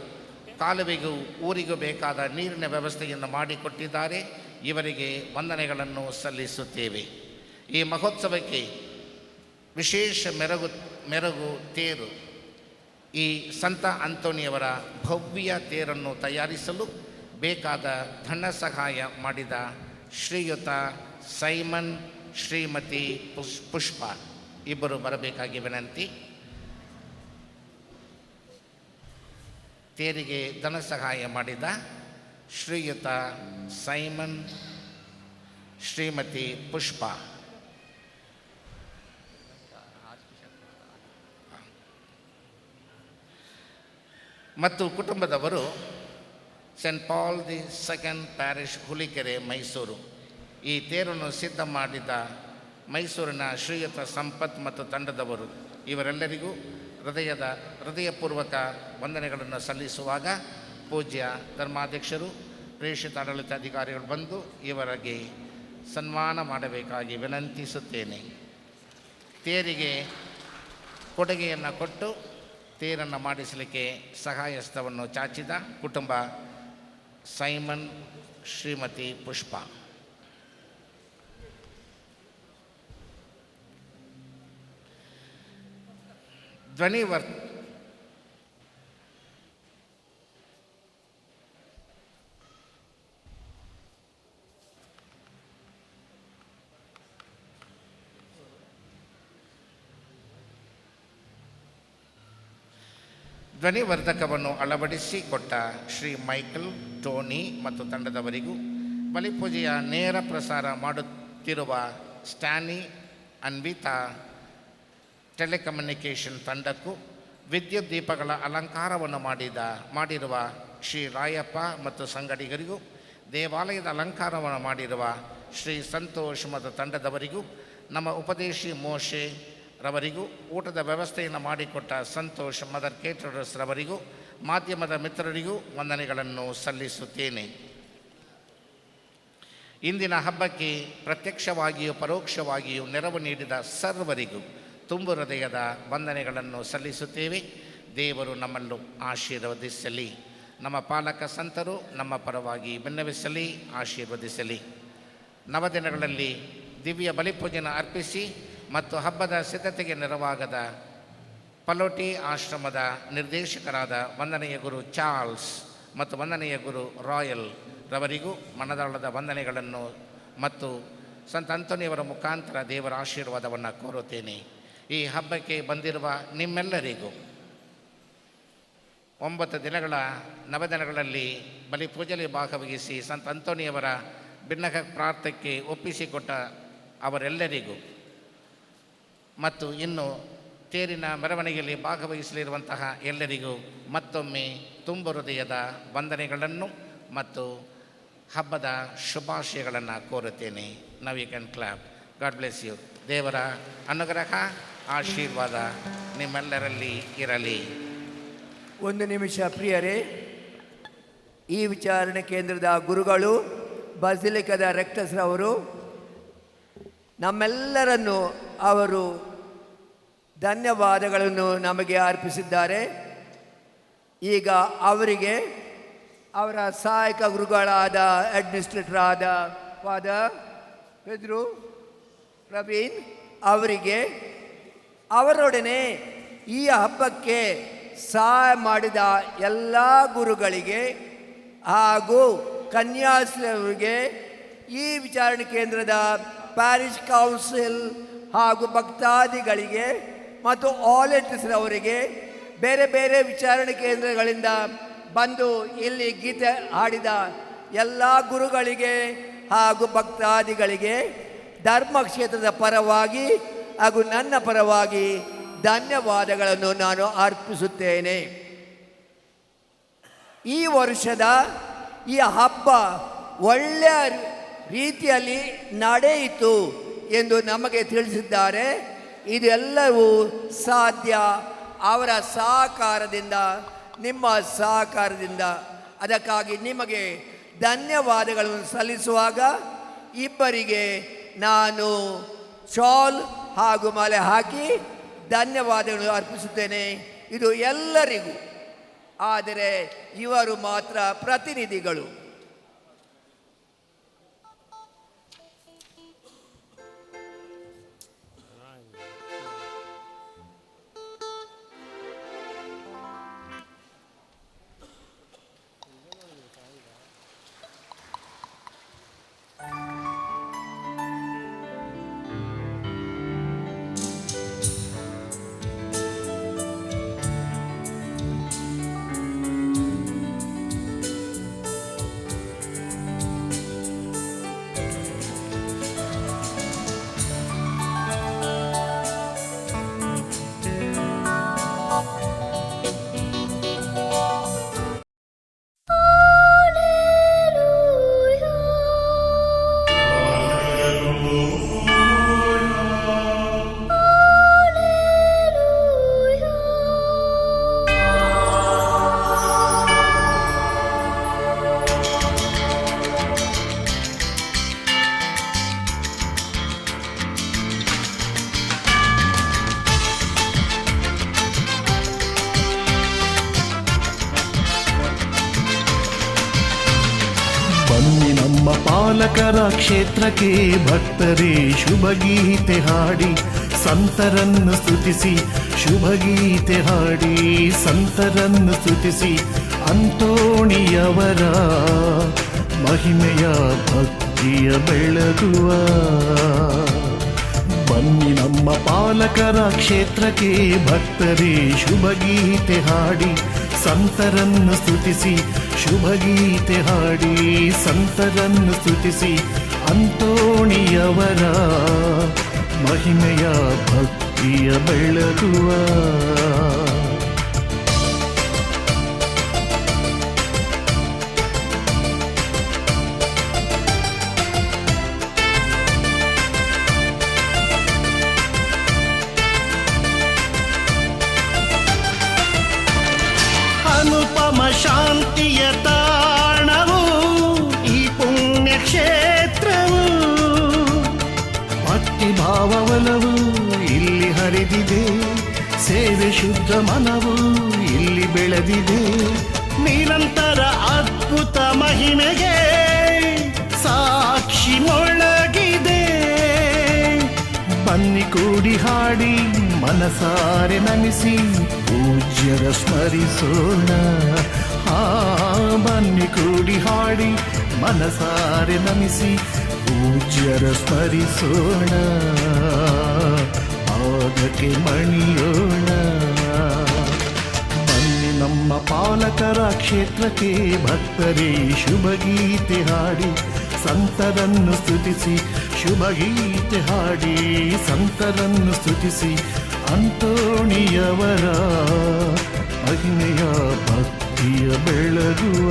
ಕಾಲುವೆಗೂ ಊರಿಗೂ ಬೇಕಾದ ನೀರಿನ ವ್ಯವಸ್ಥೆಯನ್ನು ಮಾಡಿಕೊಟ್ಟಿದ್ದಾರೆ. ಇವರಿಗೆ ವಂದನೆಗಳನ್ನು ಸಲ್ಲಿಸುತ್ತೇವೆ. ಈ ಮಹೋತ್ಸವಕ್ಕೆ ವಿಶೇಷ ಮೆರುಗು ತೇರು, ಈ ಸಂತ ಅಂತೋಣಿಯವರ ಭವ್ಯ ತೇರನ್ನು ತಯಾರಿಸಲು ಬೇಕಾದ ಧನ ಸಹಾಯ ಮಾಡಿದ ಶ್ರೀಯುತ ಸೈಮನ್, ಶ್ರೀಮತಿ ಪುಷ್ಪ ಇಬ್ಬರು ಬರಬೇಕಾಗಿ ವಿನಂತಿ. ತೇರಿಗೆ ಧನ ಸಹಾಯ ಮಾಡಿದ ಶ್ರೀಯುತ ಸೈಮನ್, ಶ್ರೀಮತಿ ಪುಷ್ಪ ಮತ್ತು ಕುಟುಂಬದವರು Saint Paul the second parish Hulikere Mysuru. ಈ ತೇರನ್ನು ಸಿದ್ಧ ಮಾಡಿದ ಮೈಸೂರಿನ ಶ್ರೀಯುತ ಸಂಪತ್ ಮತ್ತು ತಂಡದವರು ಇವರೆಲ್ಲರಿಗೂ ಹೃದಯಪೂರ್ವಕ ವಂದನೆಗಳನ್ನು ಸಲ್ಲಿಸುವಾಗ ಪೂಜ್ಯ ಧರ್ಮಾಧ್ಯಕ್ಷರು, ಪ್ರೇಷಿತ ಆಡಳಿತಾಧಿಕಾರಿಗಳು ಬಂದು ಇವರಿಗೆ ಸನ್ಮಾನ ಮಾಡಬೇಕಾಗಿ ವಿನಂತಿಸುತ್ತೇನೆ. ತೇರಿಗೆ ಕೊಡುಗೆಯನ್ನು ಕೊಟ್ಟು ತೇರನ್ನು ಮಾಡಿಸಲಿಕ್ಕೆ ಸಹಾಯಸ್ತವನ್ನು ಚಾಚಿದ ಕುಟುಂಬ ಸೈಮನ್, ಶ್ರೀಮತಿ ಪುಷ್ಪ. ಧ್ವನಿವರ್ಧಕವನ್ನು ಅಳವಡಿಸಿಕೊಟ್ಟ ಶ್ರೀ ಮೈಕಲ್, ಟೋನಿ ಮತ್ತು ತಂಡದವರಿಗೂ, ಬಲಿಪೂಜೆಯ ನೇರ ಪ್ರಸಾರ ಮಾಡುತ್ತಿರುವ ಸ್ಟ್ಯಾನಿ, ಅನ್ವಿತಾ ಟೆಲಿಕಮ್ಯುನಿಕೇಷನ್ ತಂಡಕ್ಕೂ, ವಿದ್ಯುತ್ ದೀಪಗಳ ಅಲಂಕಾರವನ್ನು ಮಾಡಿರುವ ಶ್ರೀ ರಾಯಪ್ಪ ಮತ್ತು ಸಂಗಡಿಗರಿಗೂ, ದೇವಾಲಯದ ಅಲಂಕಾರವನ್ನು ಮಾಡಿರುವ ಶ್ರೀ ಸಂತೋಷ್ ಮತ್ತು ತಂಡದವರಿಗೂ, ನಮ್ಮ ಉಪದೇಶಿ ಮೋಶೆ ರವರಿಗೂ, ಊಟದ ವ್ಯವಸ್ಥೆಯನ್ನು ಮಾಡಿಕೊಟ್ಟ ಸಂತೋಷ್ ಮದರ್ ಕೇಟರರ್ಸ್ ರವರಿಗೂ, ಮಾಧ್ಯಮದ ಮಿತ್ರರಿಗೂ ವಂದನೆಗಳನ್ನು ಸಲ್ಲಿಸುತ್ತೇನೆ. ಇಂದಿನ ಹಬ್ಬಕ್ಕೆ ಪ್ರತ್ಯಕ್ಷವಾಗಿಯೂ ಪರೋಕ್ಷವಾಗಿಯೂ ನೆರವು ನೀಡಿದ ಸರ್ವರಿಗೂ ತುಂಬು ಹೃದಯದ ವಂದನೆಗಳನ್ನು ಸಲ್ಲಿಸುತ್ತೇವೆ. ದೇವರು ನಮ್ಮನ್ನು ಆಶೀರ್ವದಿಸಲಿ. ನಮ್ಮ ಪಾಲಕ ಸಂತರು ನಮ್ಮ ಪರವಾಗಿ ಬಿನ್ನವಿಸಲಿ, ಆಶೀರ್ವದಿಸಲಿ. ನವದಿನಗಳಲ್ಲಿ ದಿವ್ಯ ಬಲಿಪೂಜೆಯನ್ನು ಅರ್ಪಿಸಿ ಮತ್ತು ಹಬ್ಬದ ಸಿದ್ಧತೆಗೆ ನೆರವಾಗದ ಪಲೋಟಿ ಆಶ್ರಮದ ನಿರ್ದೇಶಕರಾದ ವಂದನೆಯ ಗುರು ಚಾರ್ಲ್ಸ್ ಮತ್ತು ವಂದನೆಯ ಗುರು ರಾಯಲ್ ರವರಿಗೂ ಮನದಾಳದ ವಂದನೆಗಳನ್ನು ಮತ್ತು ಸಂತ ಅಂತೋನಿಯವರ ಮುಖಾಂತರ ದೇವರ ಆಶೀರ್ವಾದವನ್ನು ಕೋರುತ್ತೇನೆ. ಈ ಹಬ್ಬಕ್ಕೆ ಬಂದಿರುವ ನಿಮ್ಮೆಲ್ಲರಿಗೂ 9 ದಿನಗಳ ನವದಿನಗಳಲ್ಲಿ ಬಲಿಪೂಜೆಯಲ್ಲಿ ಭಾಗವಹಿಸಿ ಸಂತ ಅಂತೋನಿಯವರ ಭಿನ್ನಕ ಪ್ರಾರ್ಥಕ್ಕೆ ಒಪ್ಪಿಸಿಕೊಟ್ಟ ಅವರೆಲ್ಲರಿಗೂ ಮತ್ತು ಇನ್ನು ತೇರಿನ ಮೆರವಣಿಗೆಯಲ್ಲಿ ಭಾಗವಹಿಸಲಿರುವಂತಹ ಎಲ್ಲರಿಗೂ ಮತ್ತೊಮ್ಮೆ ತುಂಬು ಹೃದಯದ ವಂದನೆಗಳನ್ನು ಮತ್ತು ಹಬ್ಬದ ಶುಭಾಶಯಗಳನ್ನು ಕೋರುತ್ತೇನೆ. Now you can clap. God bless you. ದೇವರ ಅನುಗ್ರಹ ಆಶೀರ್ವಾದ ನಿಮ್ಮೆಲ್ಲರಲ್ಲಿ ಇರಲಿ. ಒಂದು ನಿಮಿಷ ಪ್ರಿಯರೇ, ಈ ವಿಚಾರಣೆ ಕೇಂದ್ರದ ಗುರುಗಳು ಬಸಿಲಿಕದ ರೆಕ್ಟಸ್ರವರು ನಮ್ಮೆಲ್ಲರನ್ನು ಅವರು ಧನ್ಯವಾದಗಳನ್ನು ನಮಗೆ ಅರ್ಪಿಸಿದ್ದಾರೆ. ಈಗ ಅವರಿಗೆ ಅವರ ಸಹಾಯಕ ಗುರುಗಳಾದ ಅಡ್ಮಿನಿಸ್ಟ್ರೇಟರ್ ಆದ ಫಾದರ್ ಪೆದ್ರು ಪ್ರವೀಣ್ ಅವರಿಗೆ, ಅವರೊಡನೆ ಈ ಹಬ್ಬಕ್ಕೆ ಸಹಾಯ ಮಾಡಿದ ಎಲ್ಲ ಗುರುಗಳಿಗೆ ಹಾಗೂ ಕನ್ಯಾಶ್ರೀಯವರಿಗೆ, ಈ ವಿಚಾರಣೆ ಕೇಂದ್ರದ ಪ್ಯಾರಿಷ್ ಕೌನ್ಸಿಲ್ ಹಾಗೂ ಭಕ್ತಾದಿಗಳಿಗೆ ಮತ್ತು ಆಲೆಟ್ಸ್ರವರಿಗೆ, ಬೇರೆ ಬೇರೆ ವಿಚಾರಣೆ ಕೇಂದ್ರಗಳಿಂದ ಬಂದು ಇಲ್ಲಿ ಗೀತೆ ಹಾಡಿದ ಎಲ್ಲ ಗುರುಗಳಿಗೆ ಹಾಗೂ ಭಕ್ತಾದಿಗಳಿಗೆ ಧರ್ಮಕ್ಷೇತ್ರದ ಪರವಾಗಿ ಹಾಗೂ ನನ್ನ ಪರವಾಗಿ ಧನ್ಯವಾದಗಳನ್ನು ನಾನು ಅರ್ಪಿಸುತ್ತೇನೆ. ಈ ವರ್ಷದ ಈ ಹಬ್ಬ ಒಳ್ಳೆಯ ರೀತಿಯಲ್ಲಿ ನಡೆಯಿತು ಎಂದು ನಮಗೆ ತಿಳಿಸಿದ್ದಾರೆ. ಇದೆಲ್ಲವೂ ಸಾಧ್ಯ ಅವರ ಸಹಕಾರದಿಂದ, ನಿಮ್ಮ ಸಹಕಾರದಿಂದ. ಅದಕ್ಕಾಗಿ ನಿಮಗೆ ಧನ್ಯವಾದಗಳನ್ನು ಸಲ್ಲಿಸುವಾಗ ಇಬ್ಬರಿಗೆ ನಾನು ಶಾಲ್ ಹಾಗೂ ಮಾಲೆ ಹಾಕಿ ಧನ್ಯವಾದಗಳು ಅರ್ಪಿಸುತ್ತೇನೆ. ಇದು ಎಲ್ಲರಿಗೂ, ಆದರೆ ಇವರು ಮಾತ್ರ ಪ್ರತಿನಿಧಿಗಳು. ಪಾಲಕರ ಕ್ಷೇತ್ರಕ್ಕೆ ಭಕ್ತರೇ ಶುಭಗೀತೆ ಹಾಡಿ ಸಂತರನ್ನು ಸ್ತುತಿಸಿ, ಶುಭಗೀತೆ ಹಾಡಿ ಸಂತರನ್ನು ಸ್ತುತಿಸಿ, ಅಂತೋಣಿಯವರ ಮಹಿಮೆಯ ಭಕ್ತಿಯ ಬೆಳಗುವ. ಬನ್ನಿ ನಮ್ಮ ಪಾಲಕರ ಕ್ಷೇತ್ರಕ್ಕೆ ಭಕ್ತರೇ ಶುಭಗೀತೆ ಹಾಡಿ ಸಂತರನ್ನು ಸ್ತುತಿಸಿ ಶುಭ ಗೀತೆ ಹಾಡಿ ಸಂತರನ್ನು ಸ್ತುತಿಸಿ ಅಂತೋಣಿಯವರ ಮಹಿಮೆಯ ಭಕ್ತಿಯ ಬೆಳಗುವ ಅನುಪಮ ಶಾಂತಿಯ ತಾಣವು ಈ ಪುಣ್ಯ ಕ್ಷೇತ್ರವು ಭಕ್ತಿ ಭಾವವಲವು ಇಲ್ಲಿ ಹರಿದಿದೆ ಸೇವೆ ಶುದ್ಧ ಮನವು ಇಲ್ಲಿ ಬೆಳೆದಿದೆ ನಿರಂತರ ಅದ್ಭುತ ಮಹಿಮೆಗೆ ಸಾಕ್ಷಿ ಮೊಳಗಿದೆ ಬನ್ನಿ ಕೂಡಿ ಹಾಡಿ ಮನಸಾರೆ ನಮಿಸಿ ಪೂಜ್ಯರ ಸ್ಮರಿಸೋಣ ಬನ್ನಿ ಕೂಡಿ ಹಾಡಿ ಮನಸಾರೆ ನಮಿಸಿ ಪೂಜ್ಯರ ಸ್ಮರಿಸೋಣ ಪಾದಕ್ಕೆ ಮಣಿಯೋಣ ಬನ್ನಿ ನಮ್ಮ ಪಾಲಕರ ಕ್ಷೇತ್ರಕ್ಕೆ ಭಕ್ತರೇ ಶುಭ ಗೀತೆ ಹಾಡಿ ಸಂತರನ್ನು ಸ್ತುತಿಸಿ ಶುಭ ಗೀತೆ ಹಾಡಿ ಸಂತರನ್ನು ಸ್ತುತಿಸಿ ಅಂತೋಣಿಯವರ ಮಹಿಮೆಯ ಭಕ್ತಿಯ ಬೆಳಗುವ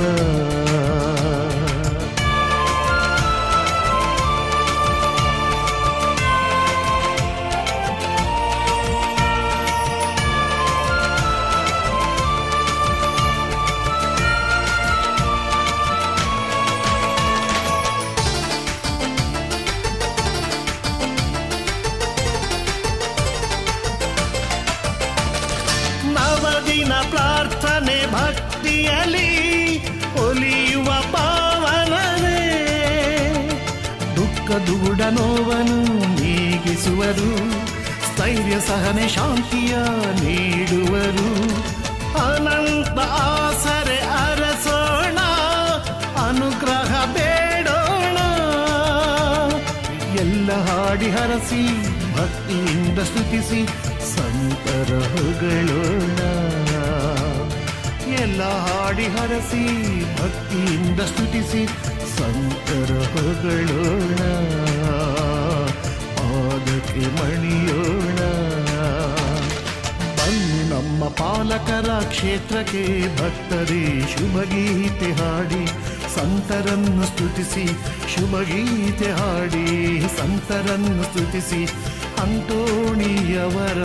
ನವದಿನ ಪ್ರಾರ್ಥನೆ ಭಕ್ತಿಯಲ್ಲಿ ಒಲಿಯುವ ಪಾವನವೇ ದುಃಖ ದುಗುಡ ನೋವನ್ನು ನೀಗಿಸುವರು ಸ್ಥೈರ್ಯ ಸಹನೆ ಶಾಂತಿಯ ನೀಡುವರು ಅನಂತ ಆಸರೆ ಅರಸೋಣ ಅನುಗ್ರಹ ಬೇಡೋಣ ಎಲ್ಲ ಹಾಡಿ ಹರಸಿ ಭಕ್ತಿಯಿಂದ ಸ್ತುತಿಸಿ ಸಂತರ ಹೊಗಳೋಣ ಎಲ್ಲ ಹಾಡಿ ಹರಸಿ ಭಕ್ತಿಯಿಂದ ಸ್ತುತಿಸಿ ಸಂತರ ಹೊಗಳೋಣ ಪಾದಕ್ಕೆ ಮಣಿಯೋಣ ಬನ್ನಿ ನಮ್ಮ ಪಾಲಕರ ಕ್ಷೇತ್ರಕ್ಕೆ ಭಕ್ತರೇ ಶುಭ ಗೀತೆ ಹಾಡಿ ಸಂತರನ್ನು ಸ್ತುತಿಸಿ ಶುಭ ಗೀತೆ ಹಾಡಿ ಸಂತರನ್ನು ಸ್ತುತಿಸಿ ಅಂತೋಣಿಯವರ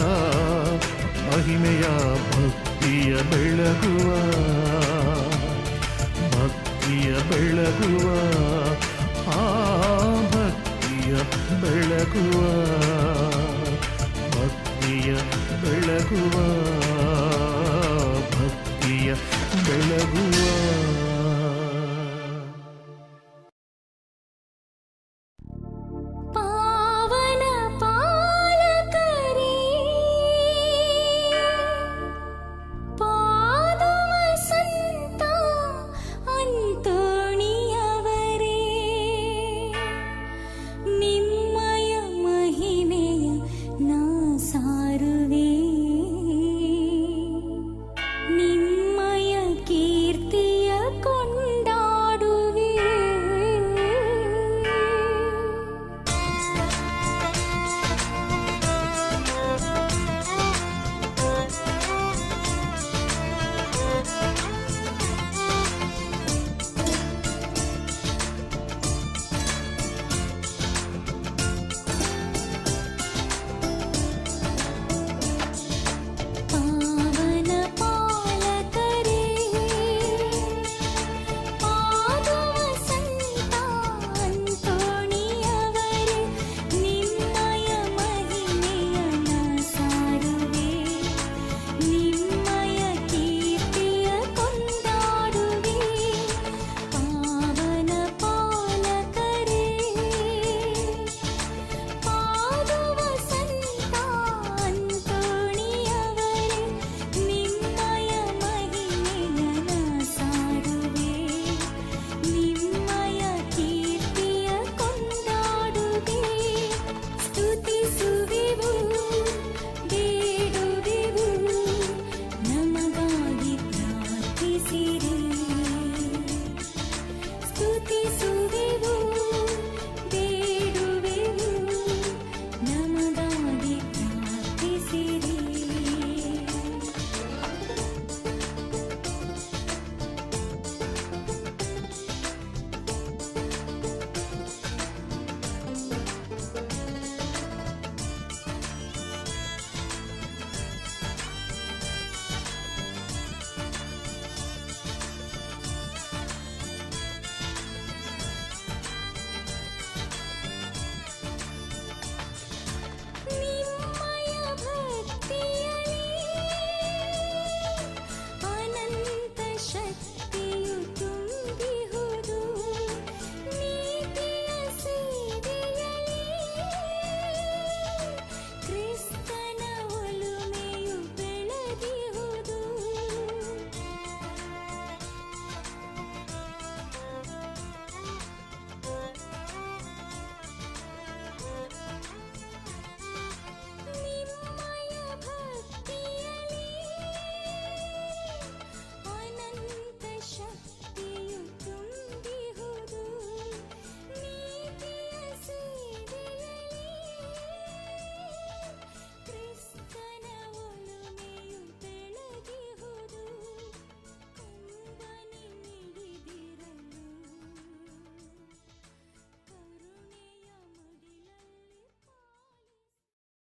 ಮಹಿಮೆಯ ಭಕ್ತಿಯ ಬೆಳಗುವ ಭಕ್ತಿಯ ಬೆಳಗುವ ಭಕ್ತಿಯ ಬೆಳಗುವ ಭಕ್ತಿಯ ಬೆಳಗುವ ಭಕ್ತಿಯ ಬೆಳಗುವ